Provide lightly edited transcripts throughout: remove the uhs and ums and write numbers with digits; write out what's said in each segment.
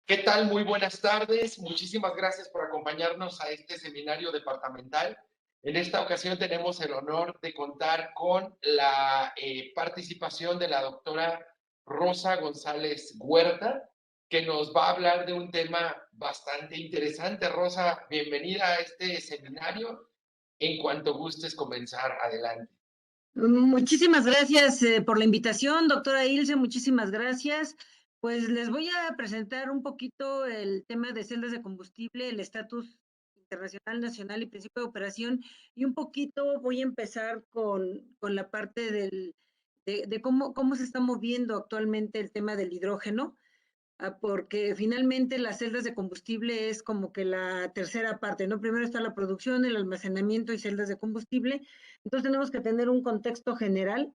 ¿Qué tal? Muy buenas tardes. Muchísimas gracias por acompañarnos a este seminario departamental. En esta ocasión tenemos el honor de contar con la participación de la doctora Rosa González Huerta, que nos va a hablar de un tema bastante interesante. Rosa, bienvenida a este seminario. En cuanto gustes comenzar, adelante. Muchísimas gracias por la invitación, doctora Ilse, muchísimas gracias. Pues les voy a presentar un poquito el tema de celdas de combustible, el estatus internacional, nacional y principio de operación, y un poquito voy a empezar con la parte de cómo se está moviendo actualmente el tema del hidrógeno. Porque finalmente las celdas de combustible es como que la tercera parte, ¿no? Primero está la producción, el almacenamiento y celdas de combustible. Entonces tenemos que tener un contexto general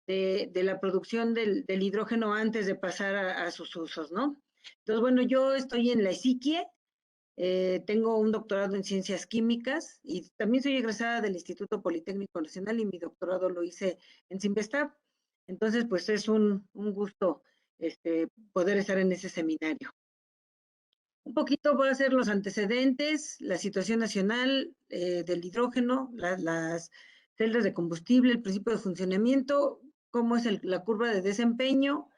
de la producción del hidrógeno antes de pasar a sus usos, ¿no? Entonces, bueno, yo estoy en la ESIQUIE, tengo un doctorado en ciencias químicas y también soy egresada del Instituto Politécnico Nacional y mi doctorado lo hice en Simvestab. Entonces, pues es un gusto poder estar en ese seminario. Un poquito voy a hacer los antecedentes, la situación nacional del hidrógeno, las celdas de combustible, el principio de funcionamiento, cómo es la curva de desempeño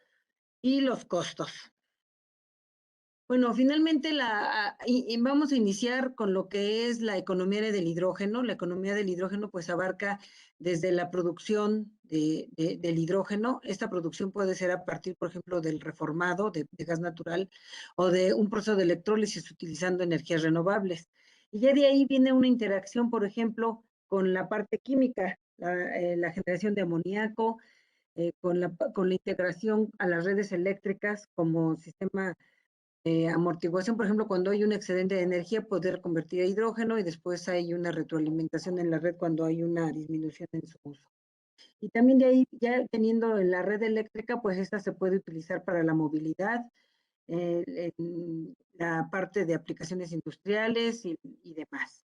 y los costos. Bueno, finalmente vamos a iniciar con lo que es la economía del hidrógeno. La economía del hidrógeno pues abarca desde la producción del hidrógeno. Esta producción puede ser a partir, por ejemplo, del reformado de gas natural o de un proceso de electrólisis utilizando energías renovables. Y ya de ahí viene una interacción, por ejemplo, con la parte química, la generación de amoníaco, con la integración a las redes eléctricas como sistema amortiguación, por ejemplo, cuando hay un excedente de energía, poder convertir a hidrógeno y después hay una retroalimentación en la red cuando hay una disminución en su uso. Y también de ahí, ya teniendo en la red eléctrica, pues esta se puede utilizar para la movilidad, en la parte de aplicaciones industriales y demás.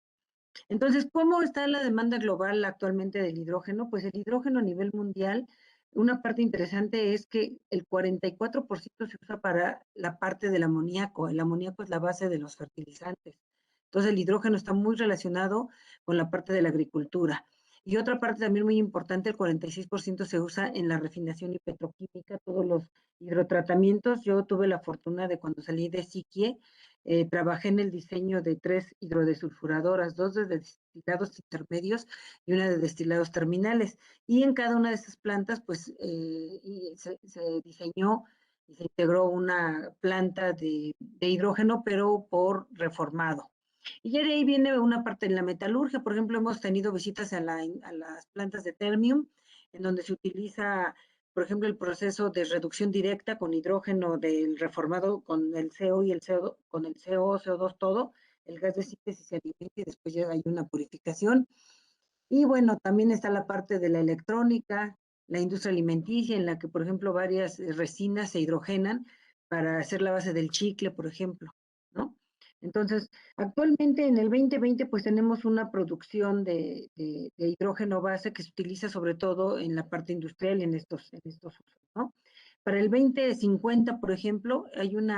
Entonces, ¿cómo está la demanda global actualmente del hidrógeno? Pues el hidrógeno a nivel mundial, una parte interesante es que el 44% se usa para la parte del amoníaco. El amoníaco es la base de los fertilizantes. Entonces, el hidrógeno está muy relacionado con la parte de la agricultura. Y otra parte también muy importante, el 46% se usa en la refinación y petroquímica, todos los hidrotratamientos. Yo tuve la fortuna de cuando salí de Siquie, trabajé en el diseño de 3 hidrodesulfuradoras, 2 de destilados intermedios y una de destilados terminales. Y en cada una de esas plantas, pues, se diseñó y se integró una planta de hidrógeno, pero por reformado. Y ya de ahí viene una parte en la metalurgia. Por ejemplo, hemos tenido visitas a las plantas de Ternium, en donde se utiliza, por ejemplo, el proceso de reducción directa con hidrógeno del reformado con el CO y el CO, con el CO, CO2 todo, el gas de síntesis se alimenta y después ya hay una purificación. Y bueno, también está la parte de la electrónica, la industria alimenticia, en la que, por ejemplo, varias resinas se hidrogenan para hacer la base del chicle, por ejemplo, ¿no? Entonces, actualmente en el 2020, pues tenemos una producción de hidrógeno base que se utiliza sobre todo en la parte industrial y en estos usos, ¿no? Para el 2050, por ejemplo, hay un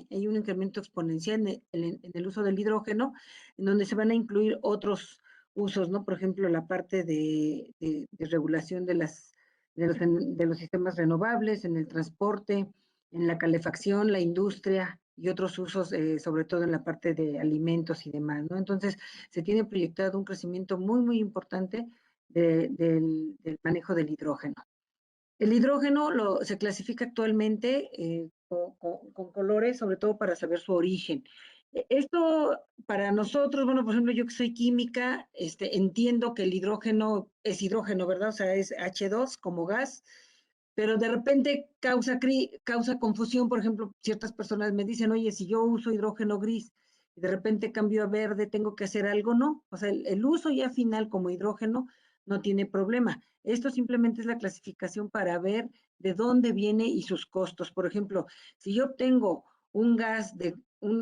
incremento exponencial en el uso del hidrógeno, en donde se van a incluir otros usos, ¿no? Por ejemplo, la parte de regulación de los sistemas renovables, en el transporte, en la calefacción, la industria y otros usos, sobre todo en la parte de alimentos y demás, ¿no? Entonces, se tiene proyectado un crecimiento muy, muy importante del manejo del hidrógeno. El hidrógeno se clasifica actualmente con colores, sobre todo para saber su origen. Esto para nosotros, bueno, por ejemplo, yo que soy química, entiendo que el hidrógeno es hidrógeno, ¿verdad? O sea, es H2 como gas, pero de repente causa confusión. Por ejemplo, ciertas personas me dicen, oye, si yo uso hidrógeno gris y de repente cambio a verde, ¿tengo que hacer algo? No, o sea, el uso ya final como hidrógeno no tiene problema. Esto simplemente es la clasificación para ver de dónde viene y sus costos. Por ejemplo, si yo obtengo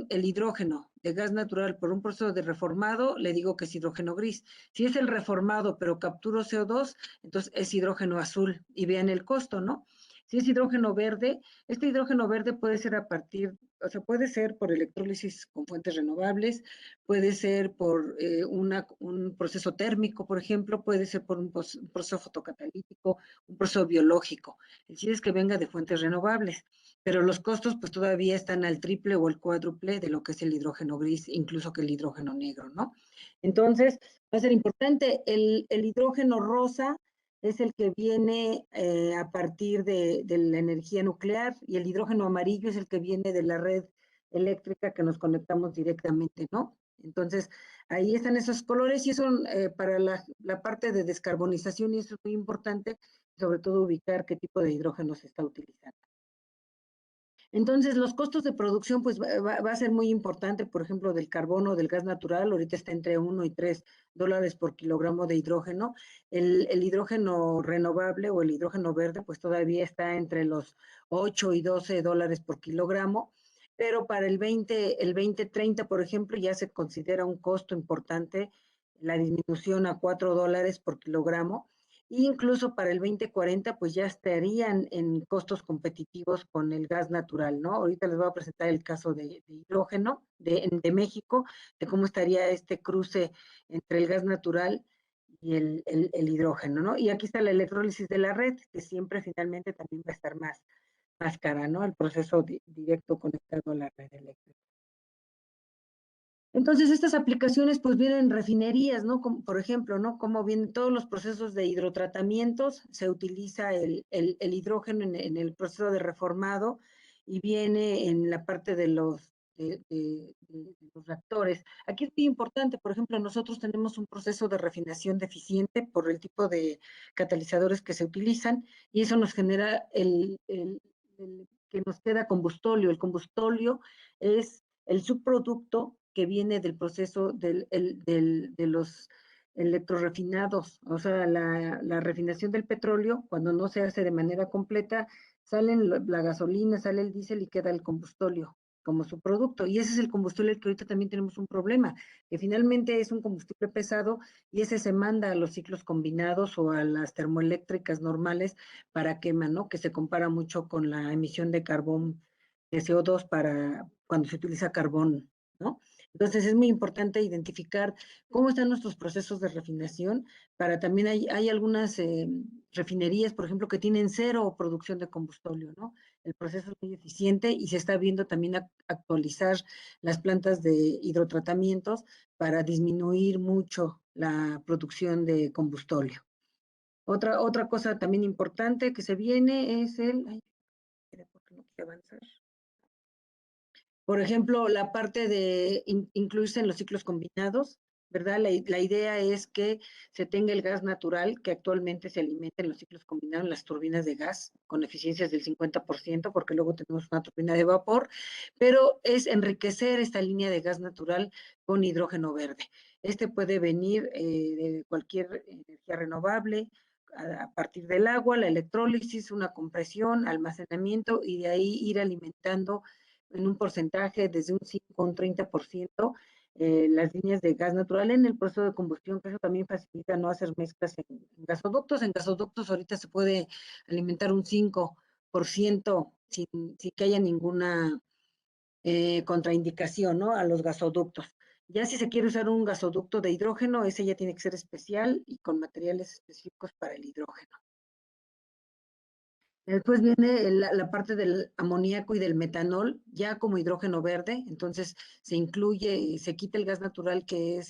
el hidrógeno de gas natural por un proceso de reformado, le digo que es hidrógeno gris. Si es el reformado pero capturo CO2, entonces es hidrógeno azul y vean el costo, ¿no? Si es hidrógeno verde, este hidrógeno verde puede ser a partir, o sea, puede ser por electrólisis con fuentes renovables, puede ser por un proceso térmico, por ejemplo, puede ser por un proceso fotocatalítico, un proceso biológico. El chiste es que venga de fuentes renovables, pero los costos pues todavía están al triple o el cuádruple de lo que es el hidrógeno gris, incluso que el hidrógeno negro, ¿no? Entonces, va a ser importante. El hidrógeno rosa es el que viene a partir de la energía nuclear y el hidrógeno amarillo es el que viene de la red eléctrica que nos conectamos directamente, ¿no? Entonces, ahí están esos colores y eso para la parte de descarbonización y eso es muy importante, sobre todo ubicar qué tipo de hidrógeno se está utilizando. Entonces, los costos de producción, pues va a ser muy importante, por ejemplo, del carbono, del gas natural, ahorita está entre 1 y 3 dólares por kilogramo de hidrógeno. El hidrógeno renovable o el hidrógeno verde, pues todavía está entre los 8 y 12 dólares por kilogramo, pero para el 2030, por ejemplo, ya se considera un costo importante la disminución a 4 dólares por kilogramo. Incluso para el 2040, pues ya estarían en costos competitivos con el gas natural, ¿no? Ahorita les voy a presentar el caso de hidrógeno de México, de cómo estaría este cruce entre el gas natural y el hidrógeno, ¿no? Y aquí está la electrólisis de la red, que siempre finalmente también va a estar más cara, ¿no? El proceso directo conectado a la red eléctrica. Entonces, estas aplicaciones pues vienen en refinerías, ¿no? Como, por ejemplo, ¿no? Como vienen todos los procesos de hidrotratamientos, se utiliza el hidrógeno en el proceso de reformado y viene en la parte de de los reactores. Aquí es muy importante, por ejemplo, nosotros tenemos un proceso de refinación deficiente por el tipo de catalizadores que se utilizan y eso nos genera el que nos queda combustóleo. El combustóleo es el subproducto que viene del proceso de los electrorefinados, o sea, la refinación del petróleo, cuando no se hace de manera completa, salen la gasolina, sale el diésel y queda el combustóleo como subproducto. Y ese es el combustible el que ahorita también tenemos un problema, que finalmente es un combustible pesado y ese se manda a los ciclos combinados o a las termoeléctricas normales para quema, ¿no? Que se compara mucho con la emisión de carbón de CO2 para cuando se utiliza carbón, ¿no? Entonces es muy importante identificar cómo están nuestros procesos de refinación. Para también hay algunas refinerías, por ejemplo, que tienen cero producción de combustóleo, ¿no? El proceso es muy eficiente y se está viendo también actualizar las plantas de hidrotratamientos para disminuir mucho la producción de combustóleo. Otra cosa también importante que se viene es ay, ¿por qué no quiere avanzar? Por ejemplo, la parte de incluirse en los ciclos combinados, ¿verdad? La idea es que se tenga el gas natural que actualmente se alimenta en los ciclos combinados en las turbinas de gas con eficiencias del 50%, porque luego tenemos una turbina de vapor, pero es enriquecer esta línea de gas natural con hidrógeno verde. Este puede venir de cualquier energía renovable, a partir del agua, la electrólisis, una compresión, almacenamiento y de ahí ir alimentando en un porcentaje desde un 5 a un 30% las líneas de gas natural en el proceso de combustión, que eso también facilita no hacer mezclas en gasoductos. En gasoductos ahorita se puede alimentar un 5% sin que haya ninguna contraindicación, ¿no? A los gasoductos. Ya si se quiere usar un gasoducto de hidrógeno, ese ya tiene que ser especial y con materiales específicos para el hidrógeno. Después viene la parte del amoníaco y del metanol, ya como hidrógeno verde, entonces se incluye, se quita el gas natural que es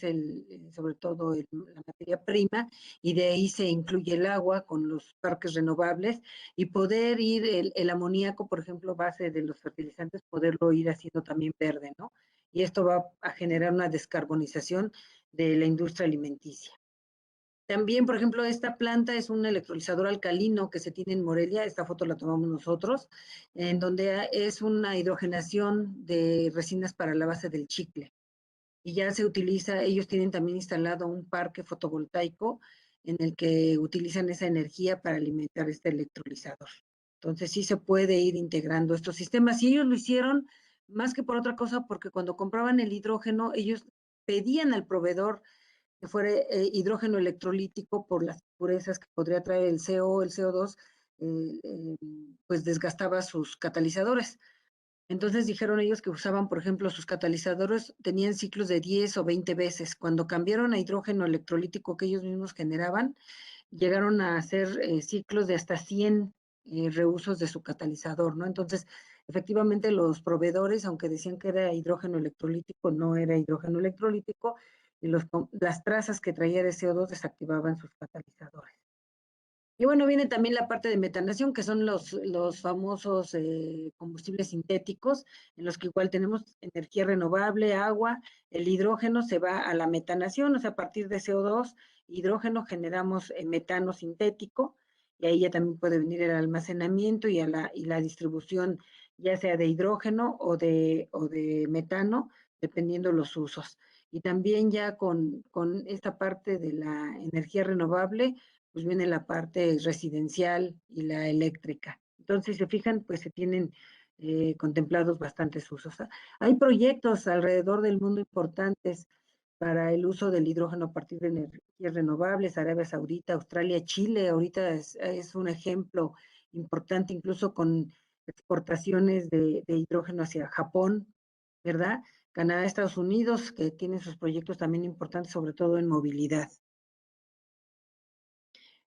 sobre todo la materia prima, y de ahí se incluye el agua con los parques renovables y poder ir el amoníaco, por ejemplo, base de los fertilizantes, poderlo ir haciendo también verde, ¿no? Y esto va a generar una descarbonización de la industria alimenticia. También, por ejemplo, esta planta es un electrolizador alcalino que se tiene en Morelia, esta foto la tomamos nosotros, en donde es una hidrogenación de resinas para la base del chicle. Y ya se utiliza, ellos tienen también instalado un parque fotovoltaico en el que utilizan esa energía para alimentar este electrolizador. Entonces sí se puede ir integrando estos sistemas. Y ellos lo hicieron más que por otra cosa, porque cuando compraban el hidrógeno, ellos pedían al proveedor que fuera hidrógeno electrolítico por las impurezas que podría traer el CO, el CO2, pues desgastaba sus catalizadores. Entonces dijeron ellos que usaban, por ejemplo, sus catalizadores tenían ciclos de 10 o 20 veces. Cuando cambiaron a hidrógeno electrolítico que ellos mismos generaban, llegaron a hacer ciclos de hasta 100 reusos de su catalizador, ¿no? Entonces, efectivamente, los proveedores, aunque decían que era hidrógeno electrolítico, no era hidrógeno electrolítico, y las trazas que traía de CO2 desactivaban sus catalizadores. Y bueno, viene también la parte de metanación, que son los famosos combustibles sintéticos, en los que igual tenemos energía renovable, agua, el hidrógeno se va a la metanación, o sea, a partir de CO2, hidrógeno generamos metano sintético, y ahí ya también puede venir el almacenamiento y la distribución, ya sea de hidrógeno o de metano, dependiendo los usos. Y también ya con esta parte de la energía renovable, pues viene la parte residencial y la eléctrica. Entonces, si se fijan, pues se tienen contemplados bastantes usos. Hay proyectos alrededor del mundo importantes para el uso del hidrógeno a partir de energías renovables, Arabia Saudita, Australia, Chile, ahorita es un ejemplo importante, incluso con exportaciones de hidrógeno hacia Japón, ¿verdad? Canadá, Estados Unidos, que tienen sus proyectos también importantes, sobre todo en movilidad.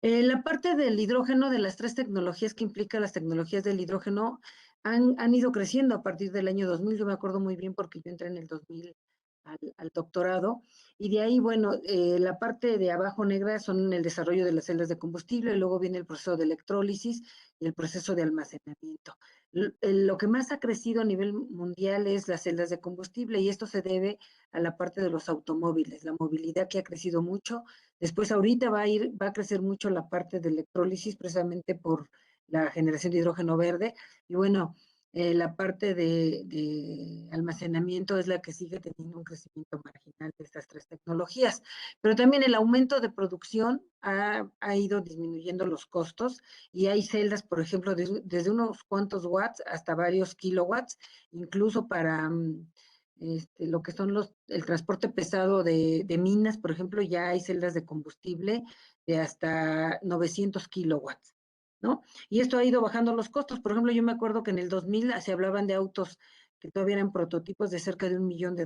La parte del hidrógeno, de las tres tecnologías que implica las tecnologías del hidrógeno, han ido creciendo a partir del año 2000. Yo me acuerdo muy bien porque yo entré en el 2000 al doctorado. Y de ahí, bueno, la parte de abajo negra son el desarrollo de las celdas de combustible, luego viene el proceso de electrólisis y el proceso de almacenamiento. Lo que más ha crecido a nivel mundial es las celdas de combustible, y esto se debe a la parte de los automóviles, la movilidad que ha crecido mucho. Después ahorita va a crecer mucho la parte de electrólisis precisamente por la generación de hidrógeno verde. Y bueno, la parte de almacenamiento es la que sigue teniendo un crecimiento marginal de estas tres tecnologías. Pero también el aumento de producción ha ido disminuyendo los costos, y hay celdas, por ejemplo, desde unos cuantos watts hasta varios kilowatts, incluso para lo que son el transporte pesado de minas, por ejemplo, ya hay celdas de combustible de hasta 900 kilowatts, ¿no? Y esto ha ido bajando los costos. Por ejemplo, yo me acuerdo que en el 2000 se hablaban de autos que todavía eran prototipos de cerca de $1 millón.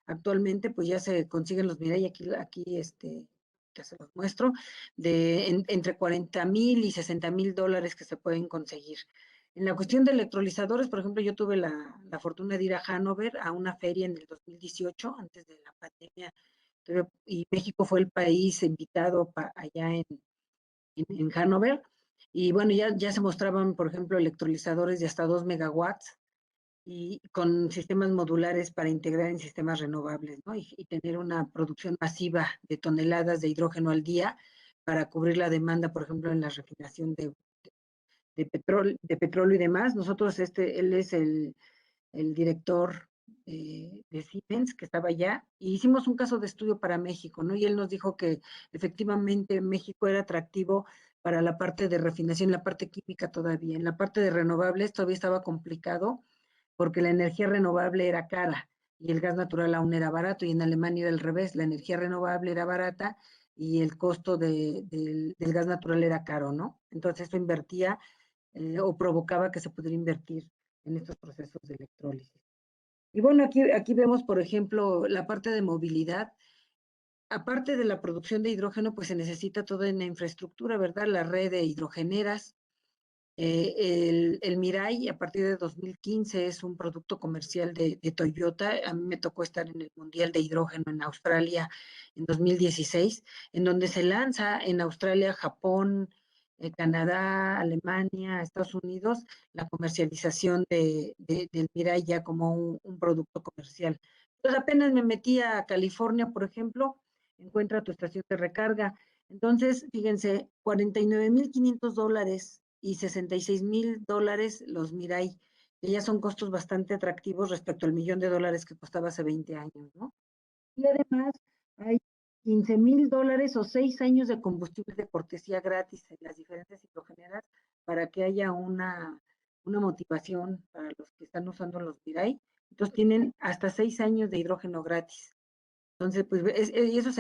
Actualmente, pues ya se consiguen los Mirai, que se los muestro, entre 40,000 y $60,000 que se pueden conseguir. En la cuestión de electrolizadores, por ejemplo, yo tuve la fortuna de ir a Hannover a una feria en el 2018, antes de la pandemia, y México fue el país invitado allá en Hannover. Y bueno, ya se mostraban, por ejemplo, electrolizadores de hasta 2 megawatts y con sistemas modulares para integrar en sistemas renovables, ¿no? Y tener una producción masiva de toneladas de hidrógeno al día para cubrir la demanda, por ejemplo, en la refinación de petróleo y demás. Nosotros, él es el director de Siemens, que estaba allá, y hicimos un caso de estudio para México, ¿no? Y él nos dijo que efectivamente México era atractivo para la parte de refinación, la parte química todavía. En la parte de renovables todavía estaba complicado porque la energía renovable era cara y el gas natural aún era barato, y en Alemania era al revés, la energía renovable era barata y el costo del gas natural era caro, ¿no? Entonces esto invertía o provocaba que se pudiera invertir en estos procesos de electrólisis. Y bueno, aquí vemos, por ejemplo, la parte de movilidad. Aparte de la producción de hidrógeno, pues se necesita toda una infraestructura, ¿verdad? La red de hidrogeneras. El Mirai, a partir de 2015, es un producto comercial de Toyota. A mí me tocó estar en el Mundial de Hidrógeno en Australia en 2016, en donde se lanza en Australia, Japón, Canadá, Alemania, Estados Unidos, la comercialización del Mirai ya como un producto comercial. Entonces apenas me metí a California, por ejemplo, encuentra tu estación de recarga. Entonces, fíjense, $49,500 y $66,000 los Mirai, que ya son costos bastante atractivos respecto al $1,000,000 que costaba hace 20 años, ¿no? Y además hay $15,000 o 6 años de combustible de cortesía gratis en las diferentes hidrogeneras para que haya una motivación para los que están usando los Mirai. Entonces tienen hasta 6 años de hidrógeno gratis. Entonces, pues, y eso es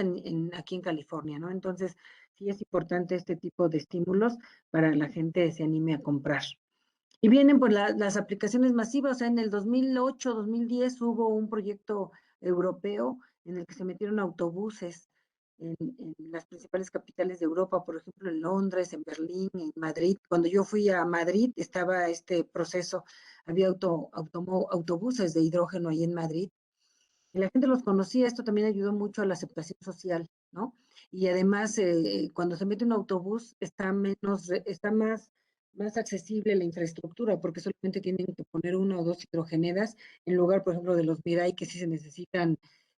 aquí en California, ¿no? Entonces, sí es importante este tipo de estímulos para la gente se anime a comprar. Y vienen pues las aplicaciones masivas, o sea, en el 2008, 2010 hubo un proyecto europeo en el que se metieron autobuses en las principales capitales de Europa, por ejemplo, en Londres, en Berlín, en Madrid. Cuando yo fui a Madrid estaba este proceso, había autobuses de hidrógeno ahí en Madrid y la gente los conocía, esto también ayudó mucho a la aceptación social, ¿no? Y además, cuando se mete un autobús, está más accesible la infraestructura, porque solamente tienen que poner una o dos hidrogeneras, en lugar, por ejemplo, de los Mirai, que sí se necesitan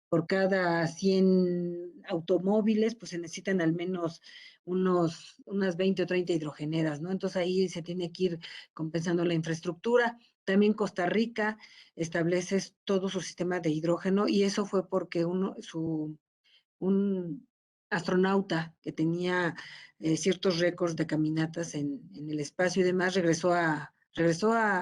por cada 100 automóviles, pues se necesitan al menos unas 20 o 30 hidrogeneras, ¿no? Entonces ahí se tiene que ir compensando la infraestructura. También Costa Rica establece todo su sistema de hidrógeno y eso fue porque un astronauta que tenía ciertos récords de caminatas en el espacio y demás regresó a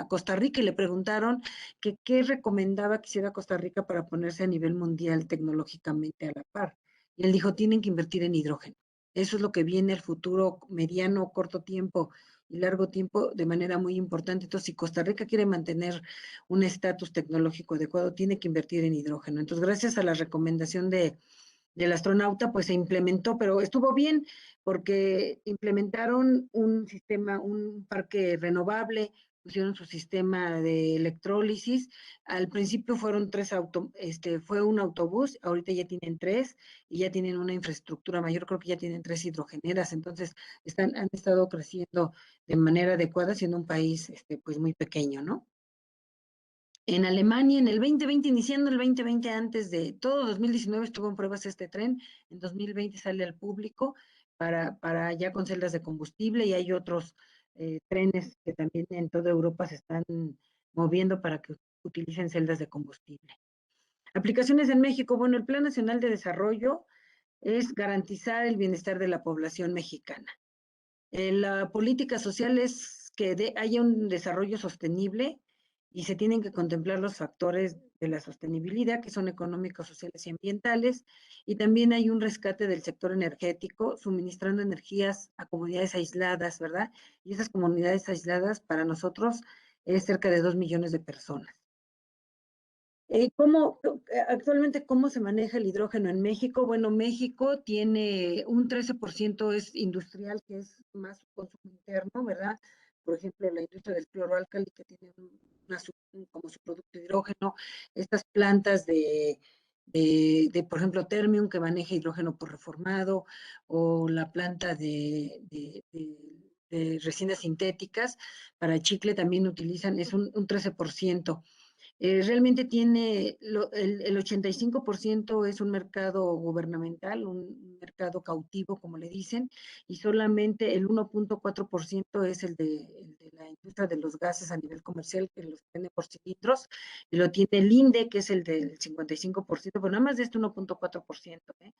Costa Rica y le preguntaron que qué recomendaba que hiciera Costa Rica para ponerse a nivel mundial tecnológicamente a la par. Y él dijo, tienen que invertir en hidrógeno. Eso es lo que viene el futuro mediano, corto tiempo y largo tiempo de manera muy importante. Entonces, si Costa Rica quiere mantener un estatus tecnológico adecuado, tiene que invertir en hidrógeno. Entonces, gracias a la recomendación del astronauta, pues se implementó, pero estuvo bien porque implementaron un sistema, un parque renovable, pusieron su sistema de electrólisis. Al principio fueron fue un autobús, ahorita ya tienen tres y ya tienen una infraestructura mayor, creo que ya tienen tres hidrogeneras, entonces han estado creciendo de manera adecuada, siendo un país pues muy pequeño, ¿no? En Alemania, en el 2020, iniciando el 2020, antes de todo 2019 estuvo en pruebas este tren, en 2020 sale al público para ya con celdas de combustible y hay otros trenes que también en toda Europa se están moviendo para que utilicen celdas de combustible. Aplicaciones en México, bueno, el Plan Nacional de Desarrollo es garantizar el bienestar de la población mexicana. La política social es que haya un desarrollo sostenible y se tienen que contemplar los factores de la sostenibilidad, que son económicos, sociales y ambientales, y también hay un rescate del sector energético, suministrando energías a comunidades aisladas, ¿verdad? Y esas comunidades aisladas para nosotros es cerca de 2 millones de personas. Actualmente, cómo se maneja el hidrógeno en México? Bueno, México tiene un 13% es industrial, que es más consumo interno, ¿verdad? Por ejemplo, la industria del cloroalcali, que tiene como su producto hidrógeno, estas plantas por ejemplo, Termium, que maneja hidrógeno por reformado, o la planta de resinas sintéticas para chicle también utilizan, es un 13%. Realmente el 85% es un mercado gubernamental, un mercado cautivo, como le dicen, y solamente el 1.4% es el de la industria de los gases a nivel comercial, que los tiene por cilindros, y lo tiene el INDE, que es el del 55%, pero nada más de este 1.4%, ¿eh?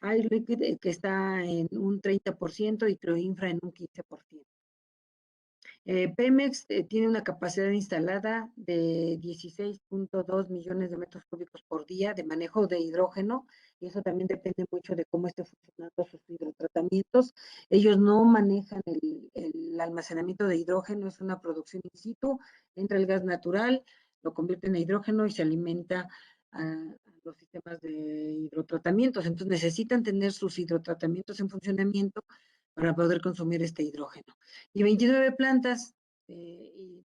Hay Liquid que está en un 30% y Proinfra en un 15%. Pemex tiene una capacidad instalada de 16.2 millones de metros cúbicos por día de manejo de hidrógeno, y eso también depende mucho de cómo esté funcionando sus hidrotratamientos. Ellos no manejan el almacenamiento de hidrógeno, es una producción in situ, entra el gas natural, lo convierte en hidrógeno y se alimenta a los sistemas de hidrotratamientos. Entonces necesitan tener sus hidrotratamientos en funcionamiento para poder consumir este hidrógeno. Y 29 plantas que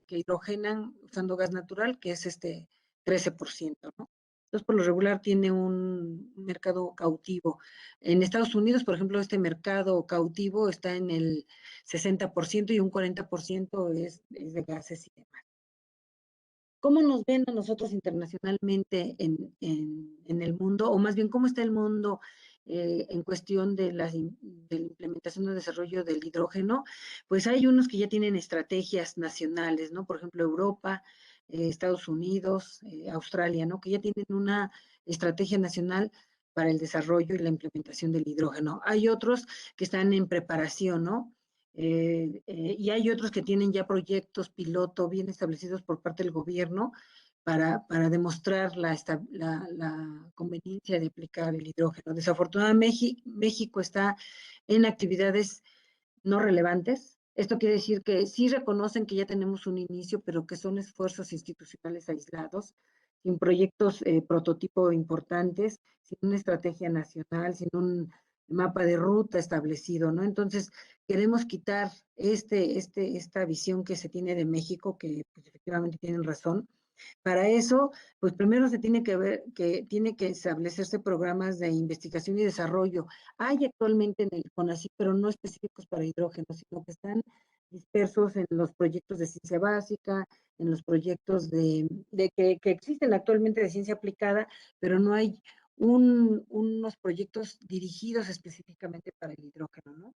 hidrogenan usando gas natural, que es 13%, ¿no? Entonces, por lo regular tiene un mercado cautivo. En Estados Unidos, por ejemplo, este mercado cautivo está en el 60% y un 40% es de gases y demás. ¿Cómo nos ven a nosotros internacionalmente en el mundo? O más bien, ¿cómo está el mundo en cuestión de la implementación y desarrollo del hidrógeno? Pues hay unos que ya tienen estrategias nacionales, ¿no? Por ejemplo, Europa, Estados Unidos, Australia, ¿no? Que ya tienen una estrategia nacional para el desarrollo y la implementación del hidrógeno. Hay otros que están en preparación, ¿no? Y hay otros que tienen ya proyectos piloto bien establecidos por parte del gobierno para demostrar la conveniencia de aplicar el hidrógeno. Desafortunadamente, México está en actividades no relevantes. Esto quiere decir que sí reconocen que ya tenemos un inicio, pero que son esfuerzos institucionales aislados, sin proyectos prototipo importantes, sin una estrategia nacional, sin un mapa de ruta establecido, ¿no? Entonces, queremos quitar esta visión que se tiene de México, que pues, efectivamente tienen razón. Para eso, pues primero se tiene que ver que tiene que establecerse programas de investigación y desarrollo. Hay actualmente en el CONACYT, pero no específicos para hidrógeno, sino que están dispersos en los proyectos de ciencia básica, en los proyectos que existen actualmente de ciencia aplicada, pero no hay unos proyectos dirigidos específicamente para el hidrógeno, ¿no?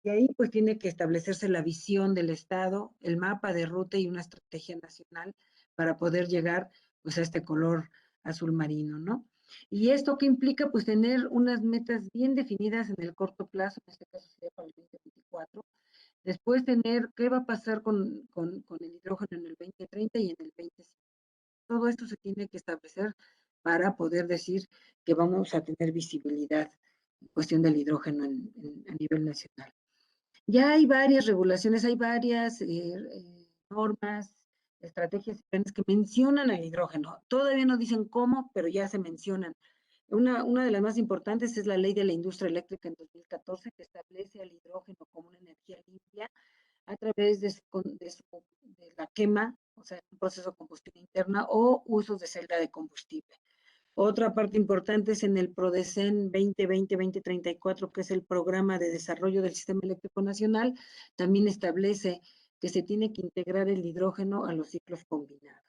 Y ahí pues tiene que establecerse la visión del Estado, el mapa de ruta y una estrategia nacional para poder llegar pues a este color azul marino, ¿no? ¿Y esto qué implica? Pues tener unas metas bien definidas en el corto plazo, en este caso sería para el 2024, después tener qué va a pasar con el hidrógeno en el 2030 y en el 2050. Todo esto se tiene que establecer para poder decir que vamos a tener visibilidad en cuestión del hidrógeno a nivel nacional. Ya hay varias regulaciones, hay varias normas, estrategias y planes que mencionan el hidrógeno. Todavía no dicen cómo, pero ya se mencionan. Una de las más importantes es la Ley de la Industria Eléctrica en 2014, que establece el hidrógeno como una energía limpia a través de la quema, o sea, un proceso de combustión interna o usos de celda de combustible. Otra parte importante es en el PRODECEN 2020-2034, que es el Programa de Desarrollo del Sistema Eléctrico Nacional, también establece que se tiene que integrar el hidrógeno a los ciclos combinados,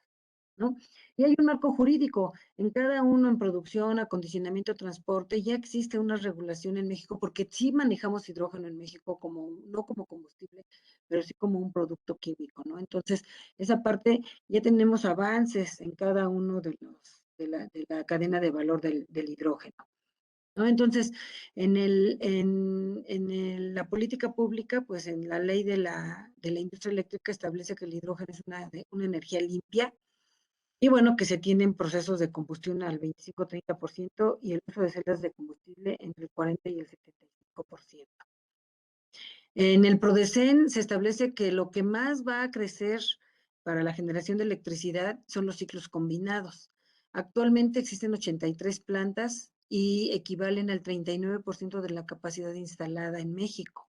¿no? Y hay un marco jurídico, en cada uno en producción, acondicionamiento, transporte, ya existe una regulación en México, porque sí manejamos hidrógeno en México no como combustible, pero sí como un producto químico, ¿no? Entonces, esa parte ya tenemos avances en cada uno de la cadena de valor del hidrógeno, ¿no? Entonces, la política pública, pues en la ley de la industria eléctrica establece que el hidrógeno es una energía limpia y bueno, que se tienen procesos de combustión al 25-30% y el uso de celdas de combustible entre el 40 y el 75%. En el PRODECEN se establece que lo que más va a crecer para la generación de electricidad son los ciclos combinados. Actualmente existen 83 plantas y equivalen al 39% de la capacidad instalada en México.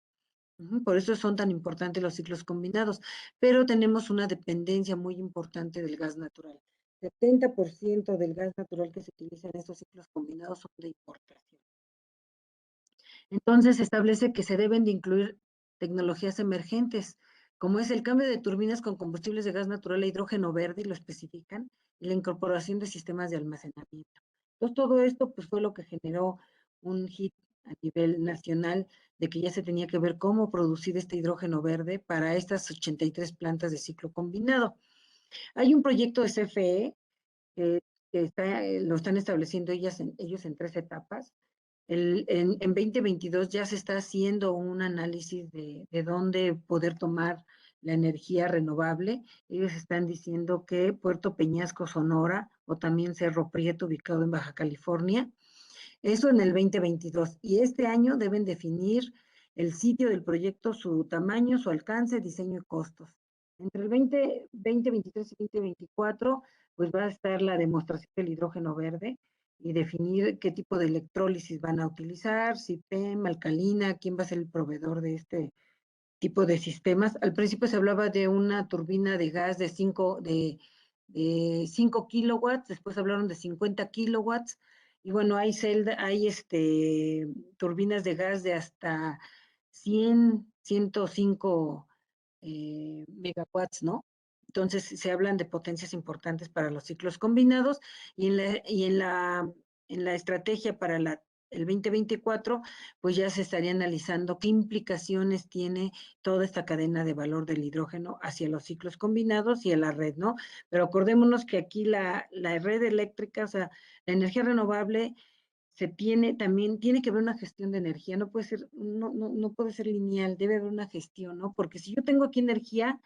Por eso son tan importantes los ciclos combinados, pero tenemos una dependencia muy importante del gas natural. 70% del gas natural que se utiliza en estos ciclos combinados son de importación. Entonces se establece que se deben de incluir tecnologías emergentes, como es el cambio de turbinas con combustibles de gas natural a hidrógeno verde, y lo especifican, y la incorporación de sistemas de almacenamiento. Entonces todo esto pues, fue lo que generó un hit a nivel nacional de que ya se tenía que ver cómo producir este hidrógeno verde para estas 83 plantas de ciclo combinado. Hay un proyecto de CFE que lo están estableciendo ellos en 3 etapas. En 2022 ya se está haciendo un análisis de dónde poder tomar la energía renovable. Ellos están diciendo que Puerto Peñasco, Sonora, o también Cerro Prieto, ubicado en Baja California. Eso en el 2022. Y este año deben definir el sitio del proyecto, su tamaño, su alcance, diseño y costos. Entre el 2023 y 2024, pues va a estar la demostración del hidrógeno verde y definir qué tipo de electrólisis van a utilizar, si PEM, alcalina, quién va a ser el proveedor de este tipo de sistemas. Al principio se hablaba de una turbina de gas de 5 kilowatts, después hablaron de 50 kilowatts, y bueno, hay turbinas de gas de hasta 105 megawatts, ¿no? Entonces se hablan de potencias importantes para los ciclos combinados en la estrategia para el 2024, pues ya se estaría analizando qué implicaciones tiene toda esta cadena de valor del hidrógeno hacia los ciclos combinados y a la red, ¿no? Pero acordémonos que aquí la red eléctrica, o sea, la energía renovable también tiene que haber una gestión de energía, no puede ser lineal, debe haber una gestión, ¿no? Porque si yo tengo aquí energía,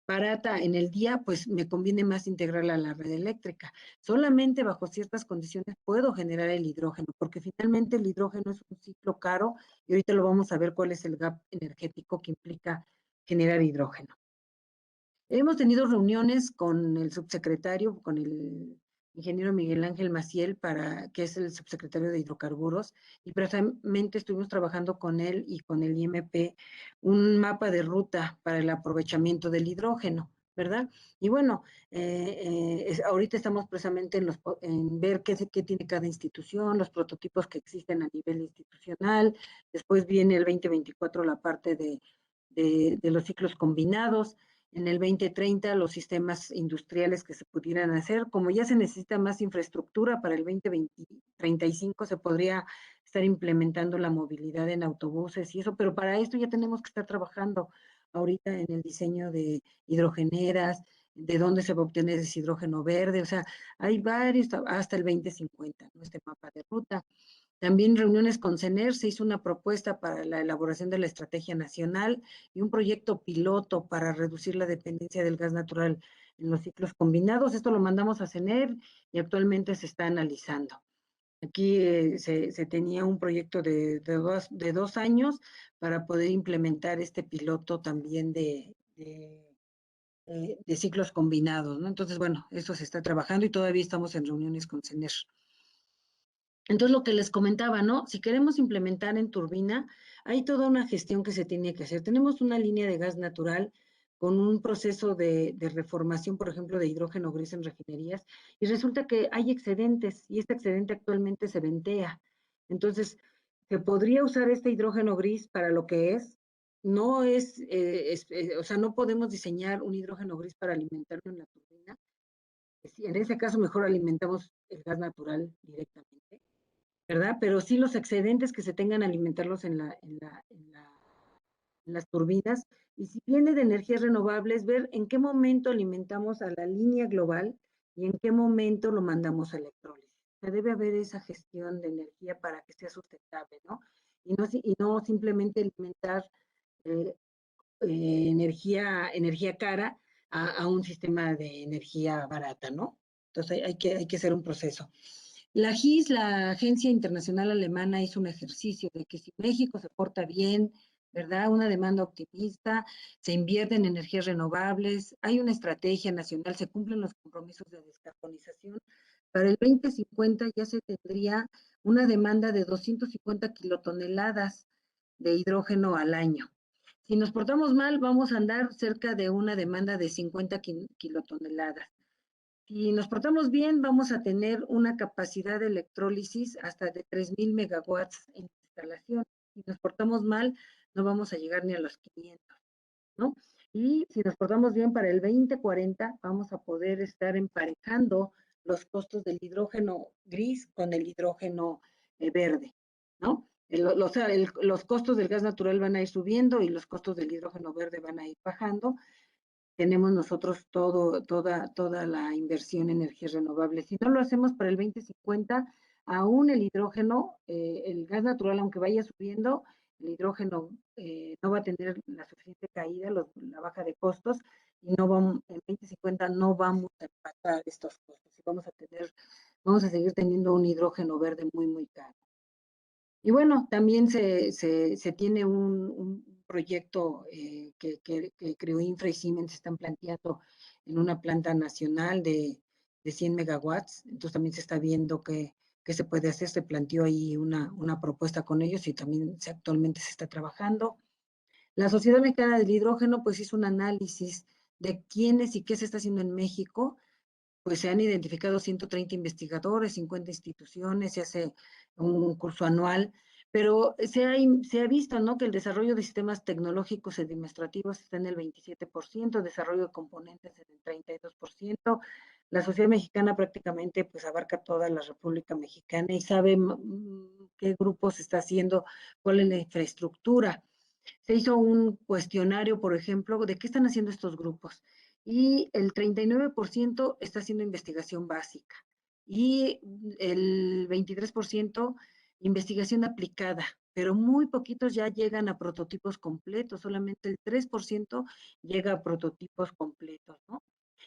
barata en el día, pues me conviene más integrarla a la red eléctrica. Solamente bajo ciertas condiciones puedo generar el hidrógeno, porque finalmente el hidrógeno es un ciclo caro y ahorita lo vamos a ver cuál es el gap energético que implica generar hidrógeno. Hemos tenido reuniones con el subsecretario, con el ingeniero Miguel Ángel Maciel, que es el subsecretario de Hidrocarburos, y precisamente estuvimos trabajando con él y con el IMP un mapa de ruta para el aprovechamiento del hidrógeno, ¿verdad? Y bueno, ahorita estamos precisamente en ver qué tiene cada institución, los prototipos que existen a nivel institucional, después viene el 2024 la parte de los ciclos combinados, en el 2030 los sistemas industriales que se pudieran hacer. Como ya se necesita más infraestructura, para el 2035 se podría estar implementando la movilidad en autobuses y eso, pero para esto ya tenemos que estar trabajando ahorita en el diseño de hidrogeneras, de dónde se va a obtener ese hidrógeno verde, o sea, hay varios, hasta el 2050, ¿no? Este mapa de ruta. También reuniones con CENER, se hizo una propuesta para la elaboración de la estrategia nacional y un proyecto piloto para reducir la dependencia del gas natural en los ciclos combinados. Esto lo mandamos a CENER y actualmente se está analizando. Aquí se tenía un proyecto de 2 años para poder implementar este piloto también de ciclos combinados, ¿no? Entonces, bueno, eso se está trabajando y todavía estamos en reuniones con CENER. Entonces, lo que les comentaba, ¿no? Si queremos implementar en turbina, hay toda una gestión que se tiene que hacer. Tenemos una línea de gas natural con un proceso de reformación, por ejemplo, de hidrógeno gris en refinerías, y resulta que hay excedentes, y este excedente actualmente se ventea. Entonces, se podría usar este hidrógeno gris para lo que es. No o sea, no podemos diseñar un hidrógeno gris para alimentarlo en la turbina. En ese caso, mejor alimentamos el gas natural directamente, ¿verdad? Pero sí los excedentes que se tengan alimentarlos en las turbinas. Y si viene de energías renovables, ver en qué momento alimentamos a la línea global y en qué momento lo mandamos a electrólisis. O sea, debe haber esa gestión de energía para que sea sustentable, ¿no? Y no simplemente alimentar eh, energía cara a un sistema de energía barata, ¿no? Entonces hay que hacer un proceso. La GIS, la Agencia Internacional Alemana, hizo un ejercicio de que si México se porta bien, ¿verdad? Una demanda optimista, se invierte en energías renovables, hay una estrategia nacional, se cumplen los compromisos de descarbonización. Para el 2050 ya se tendría una demanda de 250 kilotoneladas de hidrógeno al año. Si nos portamos mal, vamos a andar cerca de una demanda de 50 kilotoneladas. Si nos portamos bien, vamos a tener una capacidad de electrólisis hasta de 3,000 megawatts en instalación. Si nos portamos mal, no vamos a llegar ni a los 500, ¿no? Y si nos portamos bien para el 2040, vamos a poder estar emparejando los costos del hidrógeno gris con el hidrógeno verde, ¿no? O sea, los costos del gas natural van a ir subiendo y los costos del hidrógeno verde van a ir bajando. Tenemos nosotros toda la inversión en energías renovables. Si no lo hacemos para el 2050, aún el hidrógeno, el gas natural, aunque vaya subiendo, el hidrógeno no va a tener la suficiente caída, la baja de costos, y no vamos, en 2050 no vamos a empatar estos costos. Y vamos a seguir teniendo un hidrógeno verde muy, muy caro. Y bueno, también se tiene un proyecto que creó Infra y Siemens, están planteando en una planta nacional de 100 megawatts, entonces también se está viendo qué se puede hacer, se planteó ahí una propuesta con ellos y también actualmente se está trabajando. La Sociedad Mexicana del Hidrógeno pues hizo un análisis de quiénes y qué se está haciendo en México, pues se han identificado 130 investigadores, 50 instituciones, se hace un curso anual, pero se ha visto, ¿no?, que el desarrollo de sistemas tecnológicos y administrativos está en el 27%, desarrollo de componentes en el 32%. La sociedad mexicana prácticamente pues abarca toda la República Mexicana y sabe qué grupos se está haciendo, cuál es la infraestructura. Se hizo un cuestionario, por ejemplo, de qué están haciendo estos grupos y el 39% está haciendo investigación básica y el 23% investigación aplicada, pero muy poquitos ya llegan a prototipos completos, solamente el 3% llega a prototipos completos, ¿no?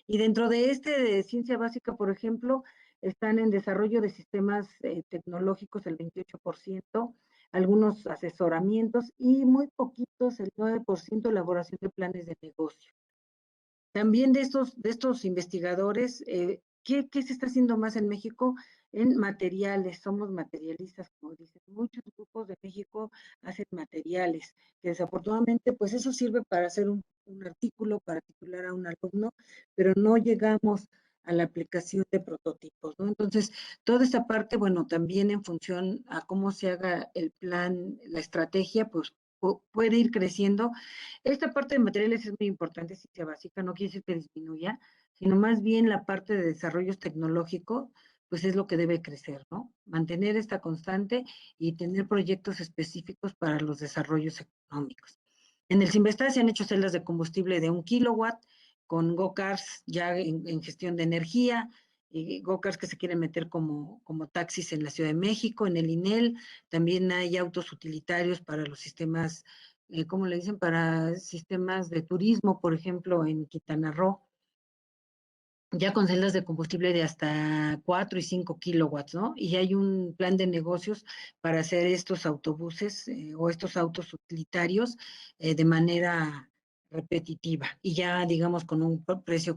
Y dentro de de ciencia básica, por ejemplo, están en desarrollo de sistemas tecnológicos el 28%, algunos asesoramientos y muy poquitos, el 9%, elaboración de planes de negocio. También de estos investigadores, ¿qué se está haciendo más en México? En materiales, somos materialistas, como dicen. Muchos grupos de México hacen materiales, que desafortunadamente, pues eso sirve para hacer un artículo, para titular a un alumno, pero no llegamos a la aplicación de prototipos, ¿no? Entonces, toda esta parte, bueno, también en función a cómo se haga el plan, la estrategia, pues puede ir creciendo. Esta parte de materiales es muy importante, ciencia básica, no quiere decir que disminuya, sino más bien la parte de desarrollos tecnológicos, pues es lo que debe crecer, ¿no? Mantener esta constante y tener proyectos específicos para los desarrollos económicos. En el Sinvestar se han hecho celdas de combustible de 1 kilowatt con go-cars ya en gestión de energía, y go-cars que se quieren meter como taxis en la Ciudad de México, en el INEL, también hay autos utilitarios para los sistemas, ¿cómo le dicen? Para sistemas de turismo, por ejemplo, en Quintana Roo, ya con celdas de combustible de hasta 4 y 5 kilowatts, ¿no? Y hay un plan de negocios para hacer estos autobuses o estos autos utilitarios de manera repetitiva y ya, digamos, con un precio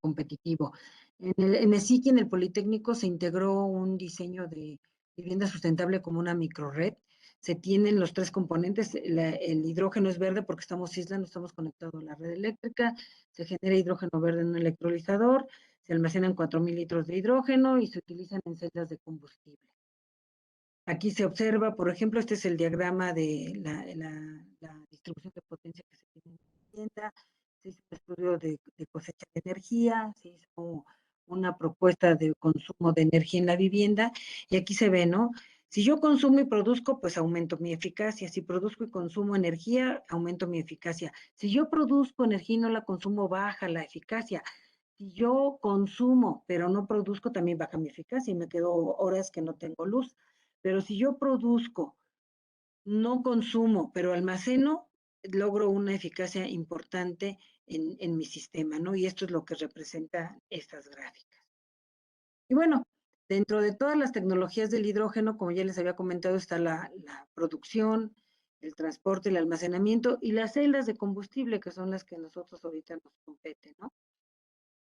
competitivo. En el SIC y en el Politécnico se integró un diseño de vivienda sustentable como una microred. Se tienen los tres componentes, el hidrógeno es verde porque estamos isla, no estamos conectados a la red eléctrica, se genera hidrógeno verde en un electrolizador, se almacenan 4.000 litros de hidrógeno y se utilizan en celdas de combustible. Aquí se observa, por ejemplo, este es el diagrama de la distribución de potencia que se tiene en la vivienda, se hizo un estudio de cosecha de energía, se hizo una propuesta de consumo de energía en la vivienda, y aquí se ve, ¿no? Si yo consumo y produzco, pues aumento mi eficacia. Si produzco y consumo energía, aumento mi eficacia. Si yo produzco energía y no la consumo, baja la eficacia. Si yo consumo, pero no produzco, también baja mi eficacia y me quedo horas que no tengo luz. Pero si yo produzco, no consumo, pero almaceno, logro una eficacia importante en mi sistema, ¿no? Y esto es lo que representa estas gráficas. Y bueno, dentro de todas las tecnologías del hidrógeno, como ya les había comentado, está la producción, el transporte, el almacenamiento y las celdas de combustible, que son las que nosotros ahorita nos competen, ¿no?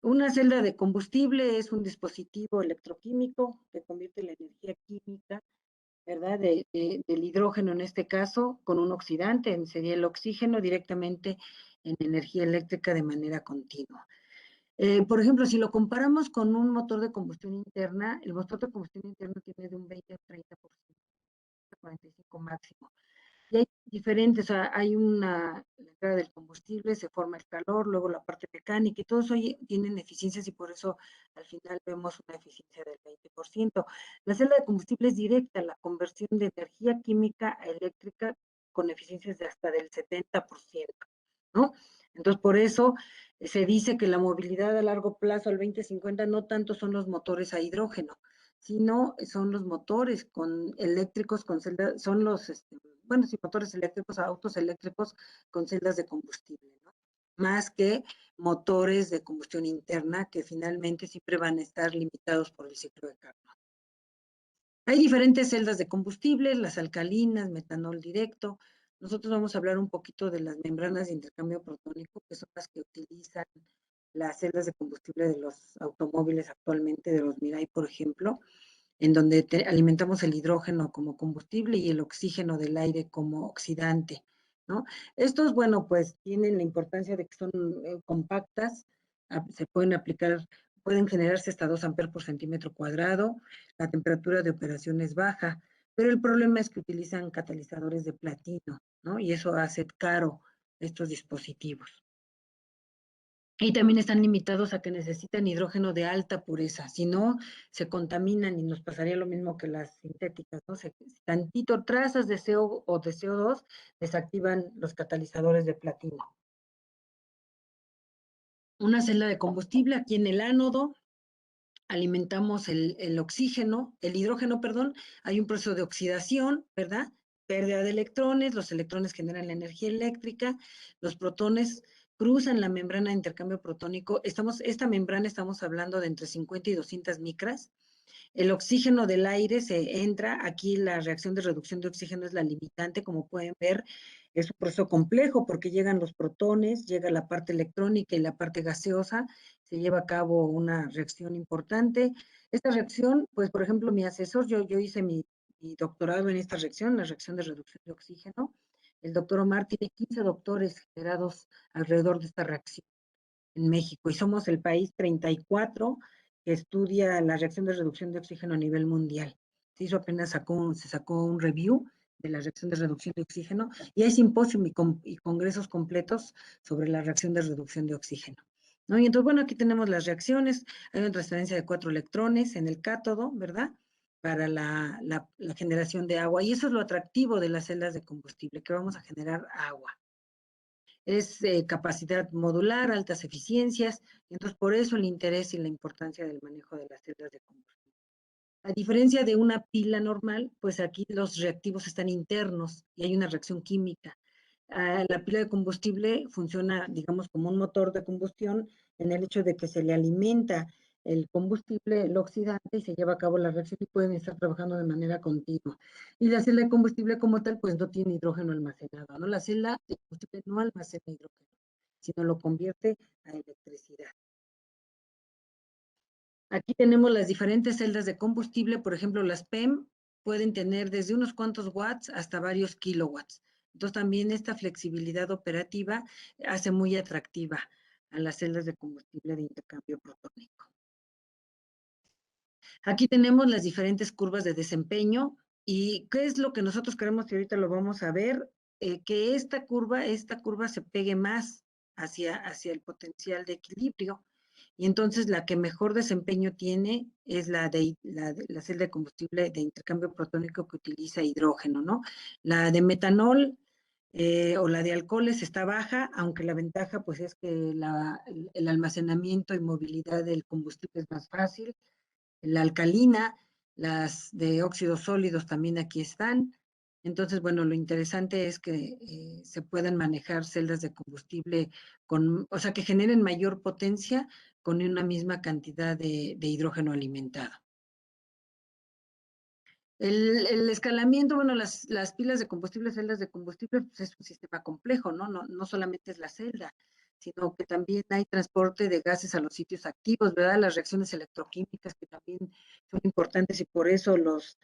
Una celda de combustible es un dispositivo electroquímico que convierte la energía química, ¿verdad? Del hidrógeno en este caso, con un oxidante, sería el oxígeno, directamente en energía eléctrica de manera continua. Por ejemplo, si lo comparamos con un motor de combustión interna, el motor de combustión interna tiene de un 20 a 30%, 45% máximo. Y hay diferentes, o sea, hay la entrada del combustible, se forma el calor, luego la parte mecánica, y todos hoy tienen eficiencias y por eso al final vemos una eficiencia del 20%. La celda de combustible es directa, la conversión de energía química a eléctrica con eficiencias de hasta del 70%, ¿no? Entonces, por eso se dice que la movilidad a largo plazo al 2050 no tanto son los motores a hidrógeno, sino son los motores eléctricos con celdas, son los, bueno, sí, motores eléctricos, autos eléctricos con celdas de combustible, ¿no? Más que motores de combustión interna que finalmente siempre van a estar limitados por el ciclo de carbono. Hay diferentes celdas de combustible, las alcalinas, metanol directo. Nosotros vamos a hablar un poquito de las membranas de intercambio protónico, que son las que utilizan las celdas de combustible de los automóviles actualmente, de los Mirai, por ejemplo, en donde alimentamos el hidrógeno como combustible y el oxígeno del aire como oxidante, ¿no? Estos, bueno, pues tienen la importancia de que son compactas, se pueden aplicar, pueden generarse hasta 2 amperes por centímetro cuadrado, la temperatura de operación es baja, pero el problema es que utilizan catalizadores de platino, ¿no? Y eso hace caro estos dispositivos. Y también están limitados a que necesitan hidrógeno de alta pureza, si no, se contaminan y nos pasaría lo mismo que las sintéticas, ¿no? Tantito trazas de CO o de CO2 desactivan los catalizadores de platino. Una celda de combustible aquí en el ánodo, alimentamos el oxígeno, el hidrógeno, perdón, hay un proceso de oxidación, ¿verdad? Pérdida de electrones, los electrones generan la energía eléctrica, los protones cruzan la membrana de intercambio protónico. Esta membrana estamos hablando de entre 50 y 200 micras. El oxígeno del aire se entra, aquí la reacción de reducción de oxígeno es la limitante, como pueden ver, es un proceso complejo porque llegan los protones, llega la parte electrónica y la parte gaseosa, se lleva a cabo una reacción importante. Esta reacción, pues por ejemplo, mi asesor, yo hice mi doctorado en esta reacción, la reacción de reducción de oxígeno. El doctor Omar tiene 15 doctores generados alrededor de esta reacción en México y somos el país 34 que estudia la reacción de reducción de oxígeno a nivel mundial. Se hizo apenas se sacó un review de la reacción de reducción de oxígeno y hay simposios y congresos completos sobre la reacción de reducción de oxígeno. ¿No? Y entonces, bueno, aquí tenemos las reacciones, hay una transferencia de 4 electrones en el cátodo, ¿verdad? Para la generación de agua. Y eso es lo atractivo de las celdas de combustible, que vamos a generar agua. Es capacidad modular, altas eficiencias, entonces por eso el interés y la importancia del manejo de las celdas de combustible. A diferencia de una pila normal, pues aquí los reactivos están internos y hay una reacción química. La pila de combustible funciona, digamos, como un motor de combustión en el hecho de que se le alimenta el combustible, el oxidante, y se lleva a cabo la reacción y pueden estar trabajando de manera continua. Y la celda de combustible como tal, pues no tiene hidrógeno almacenado, ¿no? La celda de combustible no almacena hidrógeno, sino lo convierte a electricidad. Aquí tenemos las diferentes celdas de combustible, por ejemplo, las PEM pueden tener desde unos cuantos watts hasta varios kilowatts. Entonces también esta flexibilidad operativa hace muy atractiva a las celdas de combustible de intercambio protónico. Aquí tenemos las diferentes curvas de desempeño y qué es lo que nosotros queremos y ahorita lo vamos a ver, que esta curva se pegue más hacia el potencial de equilibrio. Y entonces la que mejor desempeño tiene es la celda de combustible de intercambio protónico que utiliza hidrógeno, ¿no? La de metanol o la de alcoholes está baja, aunque la ventaja pues es que el almacenamiento y movilidad del combustible es más fácil. La alcalina, las de óxidos sólidos también aquí están. Entonces, bueno, lo interesante es que se puedan manejar celdas de combustible o sea, que generen mayor potencia con una misma cantidad de hidrógeno alimentado. El escalamiento, bueno, las pilas de combustible, celdas de combustible, pues es un sistema complejo, ¿no? No solamente es la celda, sino que también hay transporte de gases a los sitios activos, ¿verdad? Las reacciones electroquímicas que también son importantes y por eso los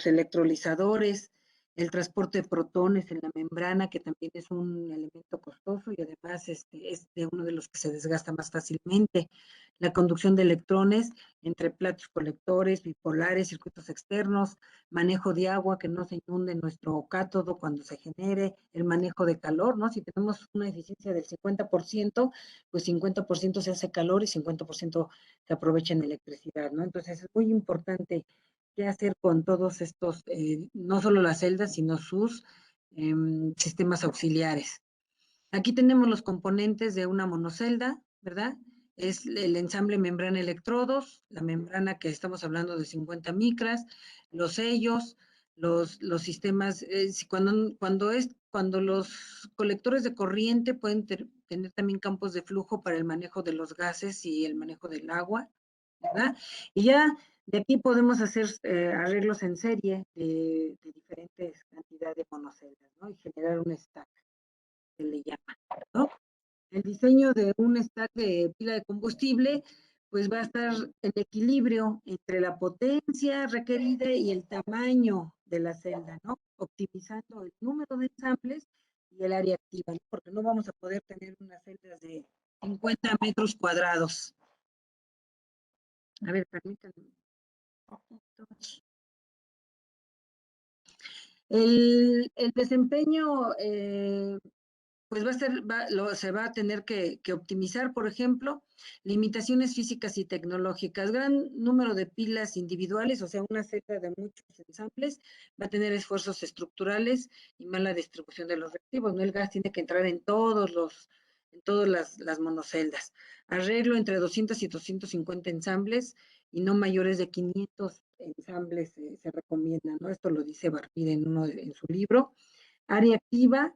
electrolizadores, el transporte de protones en la membrana, que también es un elemento costoso y además es de uno de los que se desgasta más fácilmente. La conducción de electrones entre platos colectores, bipolares, circuitos externos, manejo de agua, que no se inunde nuestro cátodo cuando se genere, el manejo de calor, ¿no? Si tenemos una eficiencia del 50%, pues 50% se hace calor y 50% se aprovecha en electricidad, ¿no? Entonces es muy importante qué hacer con todos estos, no solo las celdas, sino sus sistemas auxiliares. Aquí tenemos los componentes de una monocelda, ¿verdad? Es el ensamble membrana electrodos, la membrana que estamos hablando de 50 micras, los sellos, los sistemas, cuando los colectores de corriente pueden tener también campos de flujo para el manejo de los gases y el manejo del agua, ¿verdad? Y ya de aquí podemos hacer arreglos en serie de diferentes cantidades de monoceldas, ¿no? Y generar un stack, se le llama, ¿no? El diseño de un stack de pila de combustible, pues va a estar en equilibrio entre la potencia requerida y el tamaño de la celda, ¿no? Optimizando el número de ensambles y el área activa, ¿no? Porque no vamos a poder tener unas celdas de 50 metros cuadrados. A ver, permítanme. El desempeño pues se va a tener que optimizar, por ejemplo, limitaciones físicas y tecnológicas. Gran número de pilas individuales, o sea, una celda de muchos ensambles, va a tener esfuerzos estructurales y mala distribución de los reactivos, ¿no? El gas tiene que entrar en todas las monoceldas. Arreglo entre 200 y 250 ensambles y no mayores de 500 ensambles se recomienda, ¿no? Esto lo dice Barbier en su libro. Área activa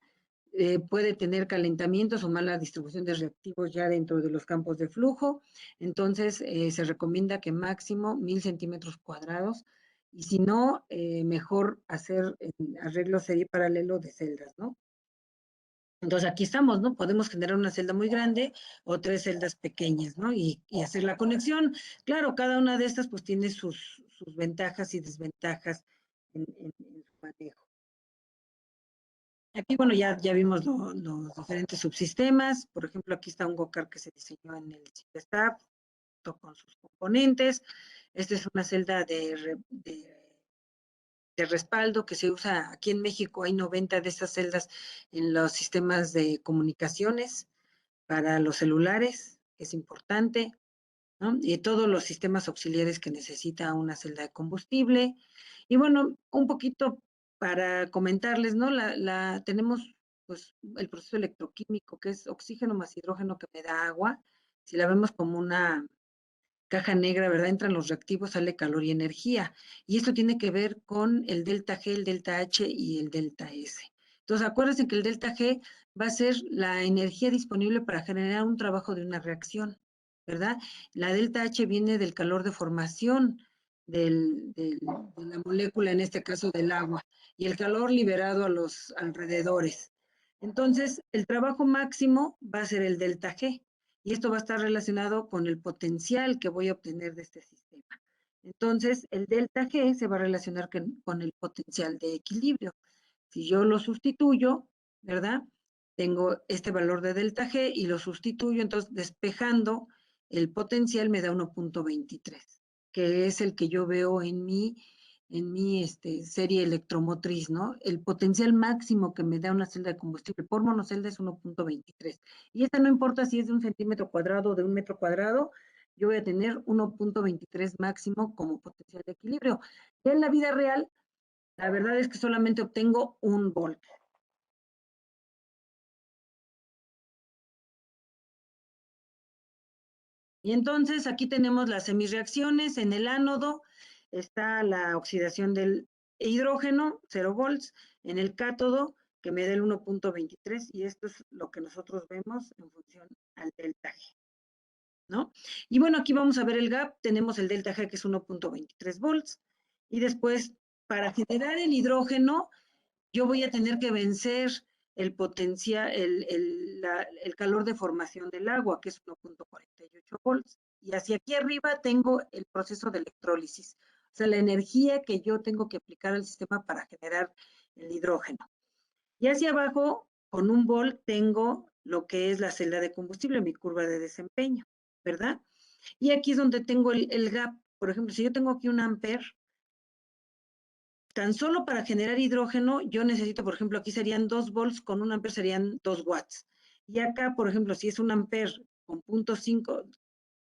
puede tener calentamientos o mala distribución de reactivos ya dentro de los campos de flujo, entonces se recomienda que máximo 1000 centímetros cuadrados, y si no, mejor hacer arreglo serie paralelo de celdas, ¿no? Entonces aquí estamos, ¿no? Podemos generar una celda muy grande o 3 celdas pequeñas, ¿no? Y hacer la conexión. Claro, cada una de estas pues tiene sus ventajas y desventajas en su manejo. Aquí, bueno, ya vimos los diferentes subsistemas. Por ejemplo, aquí está un GOCAR que se diseñó en el CIPESTAB con sus componentes. Esta es una celda de respaldo que se usa aquí en México. Hay 90 de estas celdas en los sistemas de comunicaciones para los celulares, que es importante, ¿no? Y todos los sistemas auxiliares que necesita una celda de combustible. Y bueno, un poquito para comentarles, ¿no? Tenemos pues el proceso electroquímico, que es oxígeno más hidrógeno que me da agua. Si la vemos como una caja negra, ¿verdad? Entran los reactivos, sale calor y energía. Y esto tiene que ver con el delta G, el delta H y el delta S. Entonces, acuérdense que el delta G va a ser la energía disponible para generar un trabajo de una reacción, ¿verdad? La delta H viene del calor de formación de la molécula, en este caso del agua, y el calor liberado a los alrededores. Entonces, el trabajo máximo va a ser el delta G, y esto va a estar relacionado con el potencial que voy a obtener de este sistema. Entonces, el delta G se va a relacionar con el potencial de equilibrio. Si yo lo sustituyo, ¿verdad? Tengo este valor de delta G y lo sustituyo, entonces despejando el potencial me da 1.23, que es el que yo veo en mi serie electromotriz, ¿no? El potencial máximo que me da una celda de combustible por monocelda es 1.23. Y esta no importa si es de 1 centímetro cuadrado o de 1 metro cuadrado, yo voy a tener 1.23 máximo como potencial de equilibrio. Y en la vida real, la verdad es que solamente obtengo 1 volt. Y entonces aquí tenemos las semirreacciones. En el ánodo está la oxidación del hidrógeno, 0 volts. En el cátodo, que me da el 1.23, y esto es lo que nosotros vemos en función al delta G, ¿no? Y bueno, aquí vamos a ver el gap. Tenemos el delta G, que es 1.23 volts. Y después, para generar el hidrógeno, yo voy a tener que vencer el potencial, el calor de formación del agua, que es 1.48 volts. Y hacia aquí arriba tengo el proceso de electrólisis, o sea, la energía que yo tengo que aplicar al sistema para generar el hidrógeno. Y hacia abajo, con 1 volt, tengo lo que es la celda de combustible, mi curva de desempeño, ¿verdad? Y aquí es donde tengo el gap. Por ejemplo, si yo tengo aquí 1 amper, tan solo para generar hidrógeno, yo necesito, por ejemplo, aquí serían 2 volts, con 1 amper serían 2 watts. Y acá, por ejemplo, si es 1 amper con 0.5,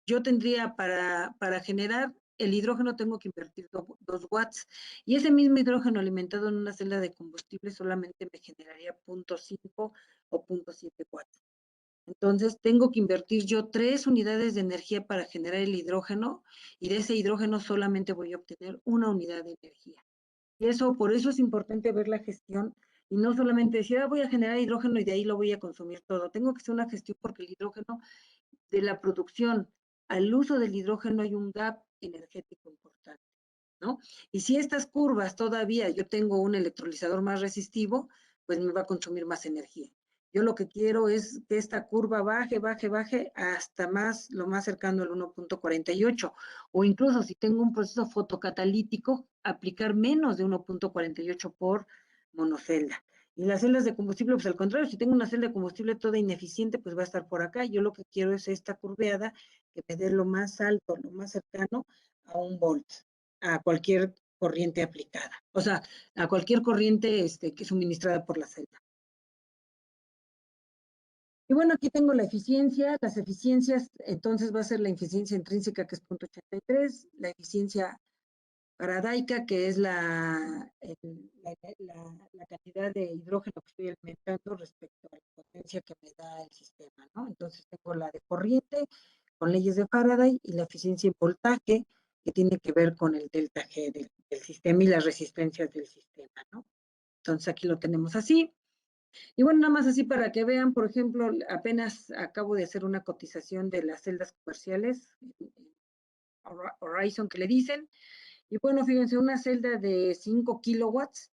yo tendría para generar el hidrógeno, tengo que invertir 2 watts. Y ese mismo hidrógeno alimentado en una celda de combustible solamente me generaría 0.5 o 0.7 watts. Entonces, tengo que invertir yo 3 unidades de energía para generar el hidrógeno, y de ese hidrógeno solamente voy a obtener 1 unidad de energía. Y por eso es importante ver la gestión y no solamente decir, voy a generar hidrógeno y de ahí lo voy a consumir todo. Tengo que hacer una gestión porque el hidrógeno, de la producción al uso del hidrógeno, hay un gap energético importante, ¿no? Y si estas curvas todavía yo tengo un electrolizador más resistivo, pues me va a consumir más energía. Yo lo que quiero es que esta curva baje, baje, baje hasta lo más cercano al 1.48, o incluso si tengo un proceso fotocatalítico, aplicar menos de 1.48 por monocelda. Y las celdas de combustible, pues al contrario, si tengo una celda de combustible toda ineficiente, pues va a estar por acá. Yo lo que quiero es esta curveada que me dé lo más alto, lo más cercano a 1 volt, a cualquier corriente aplicada, o sea, a cualquier corriente que es suministrada por la celda. Y bueno, aquí tengo la eficiencia. Las eficiencias, entonces va a ser la eficiencia intrínseca, que es 0.83, la eficiencia paradaica, que es la cantidad de hidrógeno que estoy alimentando respecto a la potencia que me da el sistema, ¿no? Entonces tengo la de corriente con leyes de Faraday y la eficiencia en voltaje que tiene que ver con el delta G del sistema y las resistencias del sistema, ¿no? Entonces aquí lo tenemos así. Y bueno, nada más así para que vean, por ejemplo, apenas acabo de hacer una cotización de las celdas comerciales, Horizon que le dicen, y bueno, fíjense, una celda de 5 kilowatts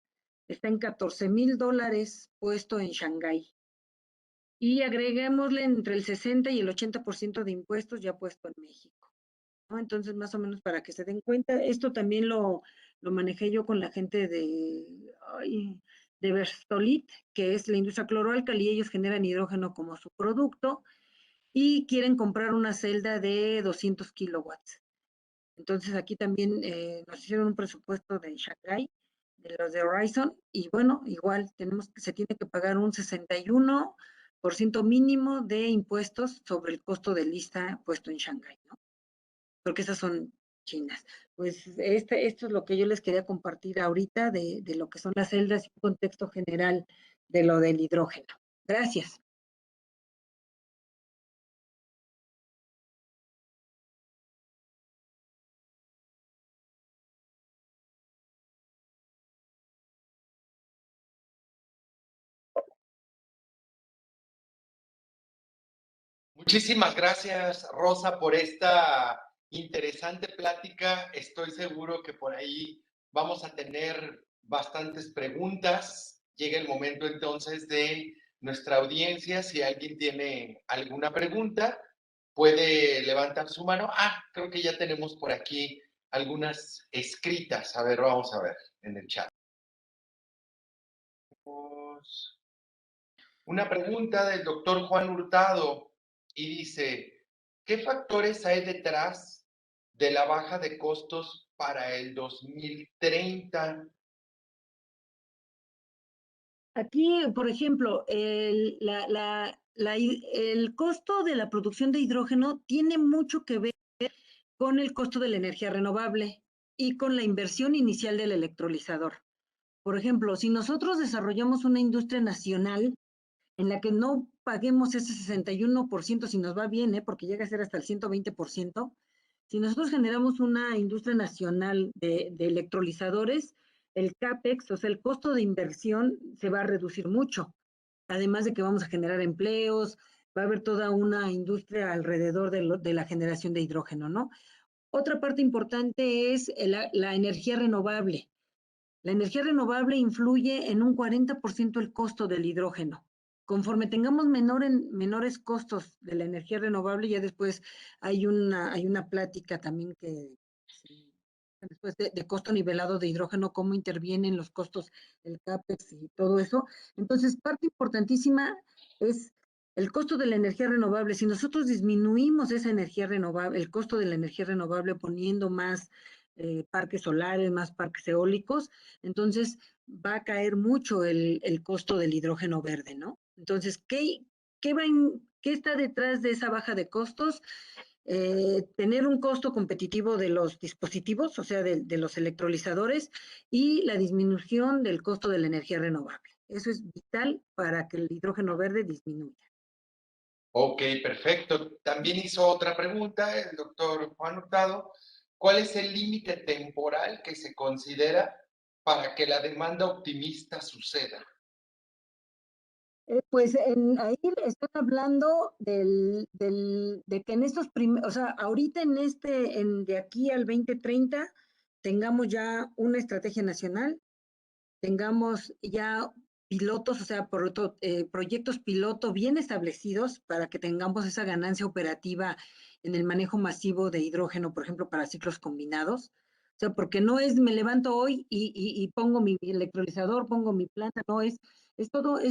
está en $14,000 puesto en Shanghái. Y agreguémosle entre el 60 y el 80% de impuestos ya puesto en México, ¿no? Entonces, más o menos para que se den cuenta, esto también lo manejé yo con la gente de Verstolit, que es la industria cloroalcali, y ellos generan hidrógeno como su producto y quieren comprar una celda de 200 kilowatts. Entonces aquí también nos hicieron un presupuesto de Shanghai, de los de Horizon, y bueno, igual se tiene que pagar un 61% mínimo de impuestos sobre el costo de lista puesto en Shanghai, ¿no? Porque esas son chinas. Pues esto es lo que yo les quería compartir ahorita de lo que son las celdas y un contexto general de lo del hidrógeno. Gracias. Muchísimas gracias, Rosa, por esta interesante plática. Estoy seguro que por ahí vamos a tener bastantes preguntas. Llega el momento entonces de nuestra audiencia. Si alguien tiene alguna pregunta, puede levantar su mano. Creo que ya tenemos por aquí algunas escritas. A ver, vamos a ver en el chat. Una pregunta del doctor Juan Hurtado y dice, ¿qué factores hay detrás de la baja de costos para el 2030? Aquí, por ejemplo, el costo de la producción de hidrógeno tiene mucho que ver con el costo de la energía renovable y con la inversión inicial del electrolizador. Por ejemplo, si nosotros desarrollamos una industria nacional en la que no paguemos ese 61%, si nos va bien, porque llega a ser hasta el 120%, si nosotros generamos una industria nacional de electrolizadores, el CAPEX, o sea, el costo de inversión se va a reducir mucho. Además de que vamos a generar empleos, va a haber toda una industria alrededor de la generación de hidrógeno, ¿no? Otra parte importante es la energía renovable. La energía renovable influye en un 40% el costo del hidrógeno. Conforme tengamos menores costos de la energía renovable, ya después hay una plática también que después de costo nivelado de hidrógeno, cómo intervienen los costos, el CAPEX y todo eso. Entonces, parte importantísima es el costo de la energía renovable. Si nosotros disminuimos esa energía renovable, el costo de la energía renovable poniendo más parques solares, más parques eólicos, entonces va a caer mucho el costo del hidrógeno verde, ¿no? Entonces, ¿qué está detrás de esa baja de costos? Tener un costo competitivo de los dispositivos, o sea, de los electrolizadores, y la disminución del costo de la energía renovable. Eso es vital para que el hidrógeno verde disminuya. Ok, perfecto. También hizo otra pregunta el doctor Juan Hurtado. ¿Cuál es el límite temporal que se considera para que la demanda optimista suceda? Pues ahí están hablando de que en estos o sea, ahorita de aquí al 2030, tengamos ya una estrategia nacional, tengamos ya pilotos, o sea, proyectos piloto bien establecidos para que tengamos esa ganancia operativa en el manejo masivo de hidrógeno, por ejemplo, para ciclos combinados. O sea, porque no es me levanto hoy y pongo mi electrolizador, pongo mi planta, no, es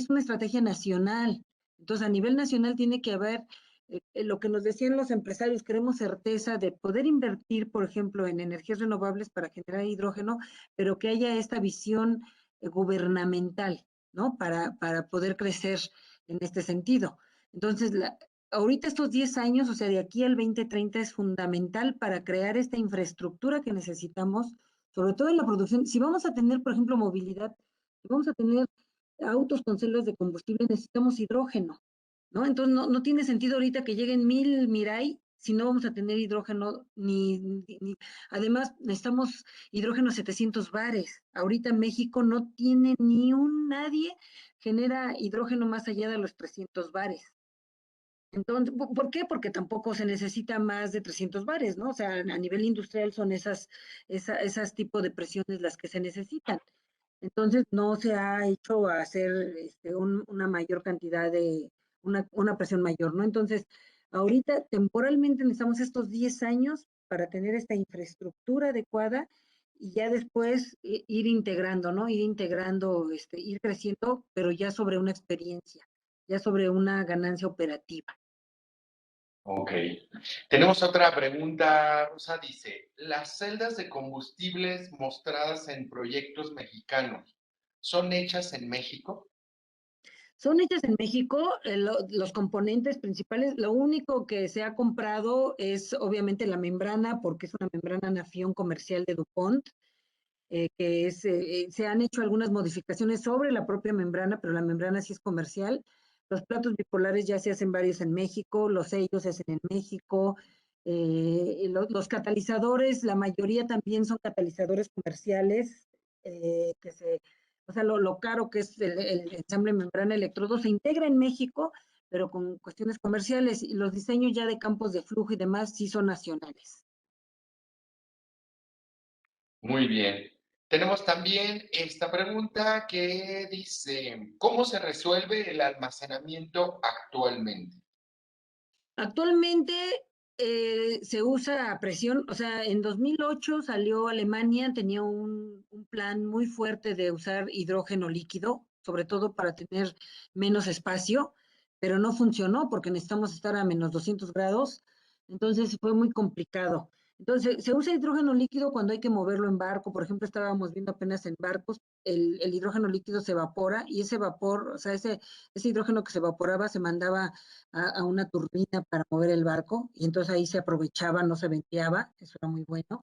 una estrategia nacional. Entonces, a nivel nacional tiene que haber lo que nos decían los empresarios, queremos certeza de poder invertir, por ejemplo, en energías renovables para generar hidrógeno, pero que haya esta visión gubernamental, ¿no? Para poder crecer en este sentido. Entonces, ahorita estos 10 años, o sea, de aquí al 2030 es fundamental para crear esta infraestructura que necesitamos, sobre todo en la producción. Si vamos a tener, por ejemplo, movilidad, si vamos a tener autos con celdas de combustible, necesitamos hidrógeno, ¿no? Entonces, no tiene sentido ahorita que lleguen 1000 Mirai si no vamos a tener hidrógeno además necesitamos hidrógeno a 700 bares. Ahorita México no tiene nadie genera hidrógeno más allá de los 300 bares. Entonces, ¿por qué? Porque tampoco se necesita más de 300 bares, ¿no? O sea, a nivel industrial son esas tipos de presiones las que se necesitan. Entonces, no se ha hecho hacer una mayor cantidad una presión mayor, ¿no? Entonces, ahorita temporalmente necesitamos estos 10 años para tener esta infraestructura adecuada y ya después ir integrando, ¿no? Ir integrando, ir creciendo, pero ya sobre una experiencia, ya sobre una ganancia operativa. Ok. Tenemos otra pregunta, Rosa, dice, ¿las celdas de combustibles mostradas en proyectos mexicanos son hechas en México? Son hechas en México, los componentes principales, lo único que se ha comprado es obviamente la membrana, porque es una membrana Nafión comercial de DuPont, se han hecho algunas modificaciones sobre la propia membrana, pero la membrana sí es comercial. Los platos bipolares ya se hacen varios en México, los sellos se hacen en México, los catalizadores, la mayoría también son catalizadores comerciales, o sea, lo caro que es el ensamble membrana electrodo se integra en México, pero con cuestiones comerciales, y los diseños ya de campos de flujo y demás sí son nacionales. Muy bien. Tenemos también esta pregunta que dice, ¿cómo se resuelve el almacenamiento actualmente? Actualmente se usa a presión, o sea, en 2008 salió Alemania, tenía un plan muy fuerte de usar hidrógeno líquido, sobre todo para tener menos espacio, pero no funcionó porque necesitamos estar a menos 200 grados, entonces fue muy complicado. Entonces, se usa hidrógeno líquido cuando hay que moverlo en barco, por ejemplo, estábamos viendo apenas en barcos, el hidrógeno líquido se evapora y ese vapor, o sea, ese hidrógeno que se evaporaba se mandaba una turbina para mover el barco y entonces ahí se aprovechaba, no se venteaba, eso era muy bueno.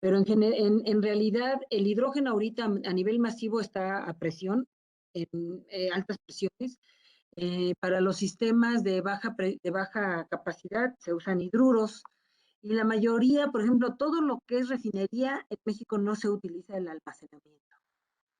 Pero en realidad el hidrógeno ahorita a nivel masivo está a presión, en altas presiones. Para los sistemas de baja capacidad se usan hidruros y la mayoría, por ejemplo, todo lo que es refinería en México no se utiliza el almacenamiento.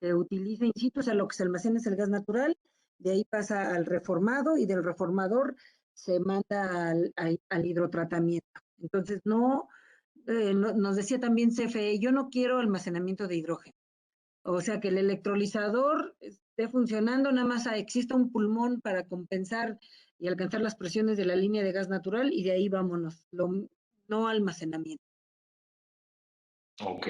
Se utiliza in situ, o sea, lo que se almacena es el gas natural, de ahí pasa al reformado y del reformador se manda al hidrotratamiento. Entonces, nos decía también CFE, yo no quiero almacenamiento de hidrógeno. O sea, que el electrolizador esté funcionando, nada más exista un pulmón para compensar y alcanzar las presiones de la línea de gas natural y de ahí vámonos, no almacenamiento. Ok.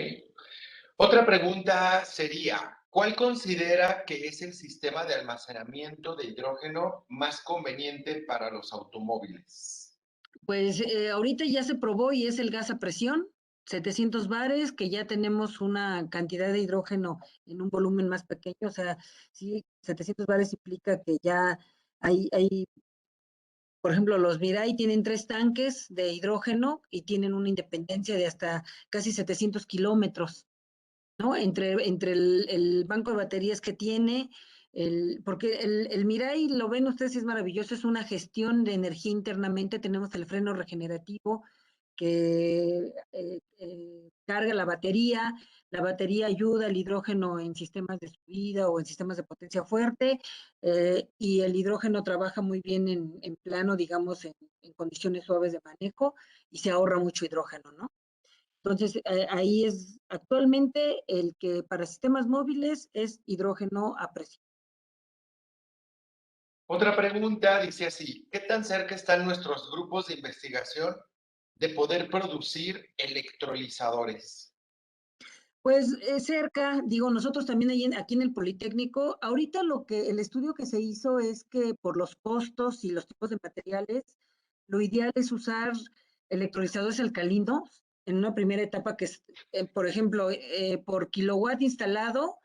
Otra pregunta sería, ¿cuál considera que es el sistema de almacenamiento de hidrógeno más conveniente para los automóviles? Pues ahorita ya se probó y es el gas a presión, 700 bares, que ya tenemos una cantidad de hidrógeno en un volumen más pequeño, o sea, sí, 700 bares implica que ya hay, por ejemplo, los Mirai tienen 3 tanques de hidrógeno y tienen una independencia de hasta casi 700 kilómetros. ¿No? Entre el banco de baterías que tiene, porque el Mirai, lo ven ustedes, es maravilloso, es una gestión de energía internamente, tenemos el freno regenerativo que carga la batería ayuda al hidrógeno en sistemas de subida o en sistemas de potencia fuerte, y el hidrógeno trabaja muy bien en plano, digamos, en condiciones suaves de manejo, y se ahorra mucho hidrógeno, ¿no? Entonces, ahí es actualmente el que para sistemas móviles es hidrógeno a presión. Otra pregunta dice así, ¿qué tan cerca están nuestros grupos de investigación de poder producir electrolizadores? Pues cerca, digo, nosotros también aquí en el Politécnico, ahorita el estudio que se hizo es que por los costos y los tipos de materiales, lo ideal es usar electrolizadores alcalinos en una primera etapa que es, por ejemplo, por kilowatt instalado,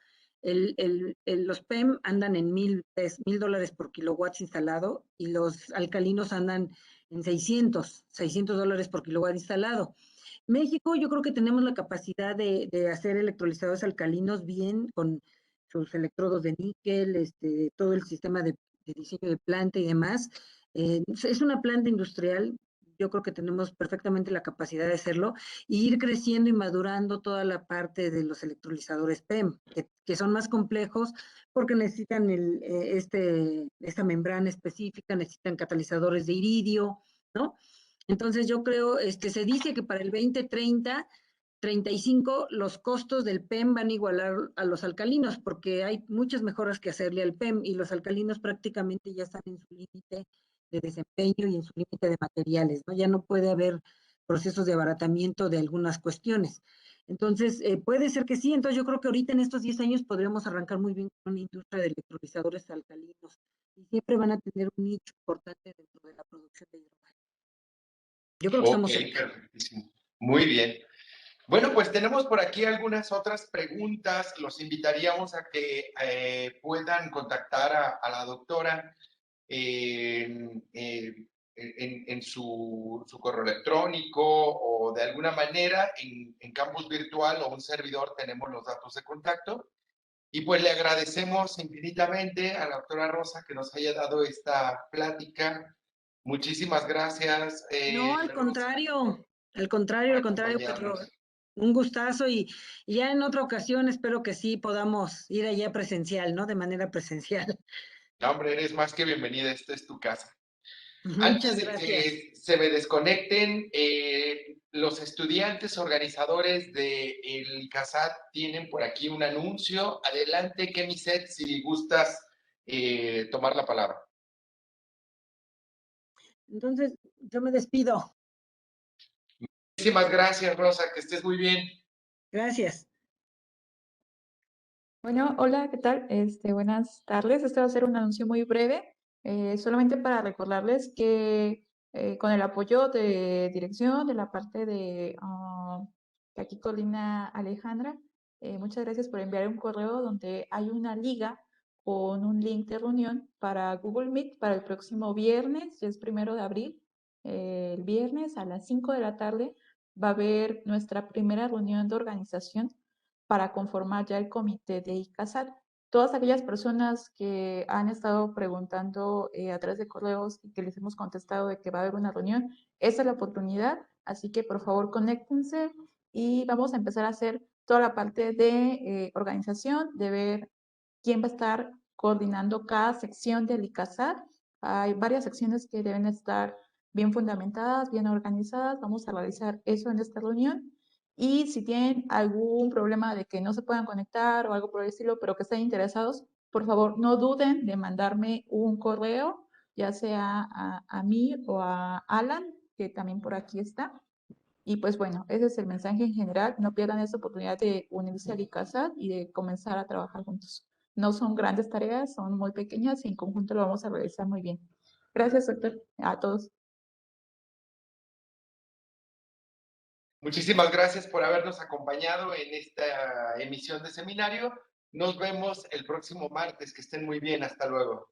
los PEM andan en $1,000 por kilowatt instalado y los alcalinos andan en $600 por kilowatt instalado. México, yo creo que tenemos la capacidad de hacer electrolizadores alcalinos bien con sus electrodos de níquel, todo el sistema de diseño de planta y demás. Es una planta industrial yo creo que tenemos perfectamente la capacidad de hacerlo, y ir creciendo y madurando toda la parte de los electrolizadores PEM, que son más complejos porque necesitan esta membrana específica, necesitan catalizadores de iridio, ¿no? Entonces yo creo, se dice que para el 2035 los costos del PEM van a igualar a los alcalinos, porque hay muchas mejoras que hacerle al PEM y los alcalinos prácticamente ya están en su límite de desempeño y en su límite de materiales, ¿no? Ya no puede haber procesos de abaratamiento de algunas cuestiones. Entonces, puede ser que sí, entonces yo creo que ahorita en estos 10 años podríamos arrancar muy bien con una industria de electrolizadores alcalinos y siempre van a tener un nicho importante dentro de la producción de hidrógeno. Yo creo que Ok, estamos cerca. perfectísimo. Muy bien. Bueno, pues tenemos por aquí algunas otras preguntas. Los invitaríamos a que puedan contactar a la doctora en su correo electrónico o de alguna manera en Campus Virtual o un servidor tenemos los datos de contacto. Y pues le agradecemos infinitamente a la doctora Rosa que nos haya dado esta plática. Muchísimas gracias, No, Rosa, por al contrario, Pedro. acompañarnos. Un gustazo y ya en otra ocasión espero que sí podamos ir allá presencial, ¿no? De manera presencial. No, hombre, eres más que bienvenida, esta es tu casa. Antes Muchas de gracias. que se me desconecten, los estudiantes organizadores del CASAT tienen por aquí un anuncio. Adelante, Kemiset, si gustas tomar la palabra. Entonces, yo me despido. Muchísimas gracias, Rosa, que estés muy bien. Gracias. Bueno, hola, ¿qué tal? Buenas tardes. Este va a ser un anuncio muy breve, solamente para recordarles que con el apoyo de dirección de la parte de que aquí coordina Alejandra, muchas gracias por enviar un correo donde hay una liga con un link de reunión para Google Meet para el próximo viernes, ya es 1 de abril, el viernes a las 5 de la tarde va a haber nuestra primera reunión de organización para conformar ya el comité de ICASAT. Todas aquellas personas que han estado preguntando a través de correos y que les hemos contestado de que va a haber una reunión, esa es la oportunidad, así que por favor conéctense y vamos a empezar a hacer toda la parte de organización, de ver quién va a estar coordinando cada sección del ICASAT. Hay varias secciones que deben estar bien fundamentadas, bien organizadas. Vamos a realizar eso en esta reunión. Y si tienen algún problema de que no se puedan conectar o algo por el estilo, pero que estén interesados, por favor, no duden de mandarme un correo, ya sea a mí o a Alan, que también por aquí está. Y pues bueno, ese es el mensaje en general. No pierdan esta oportunidad de unirse al ICASAT y de comenzar a trabajar juntos. No son grandes tareas, son muy pequeñas y en conjunto lo vamos a realizar muy bien. Gracias, doctor, a todos. Muchísimas gracias por habernos acompañado en esta emisión de seminario. Nos vemos el próximo martes. Que estén muy bien. Hasta luego.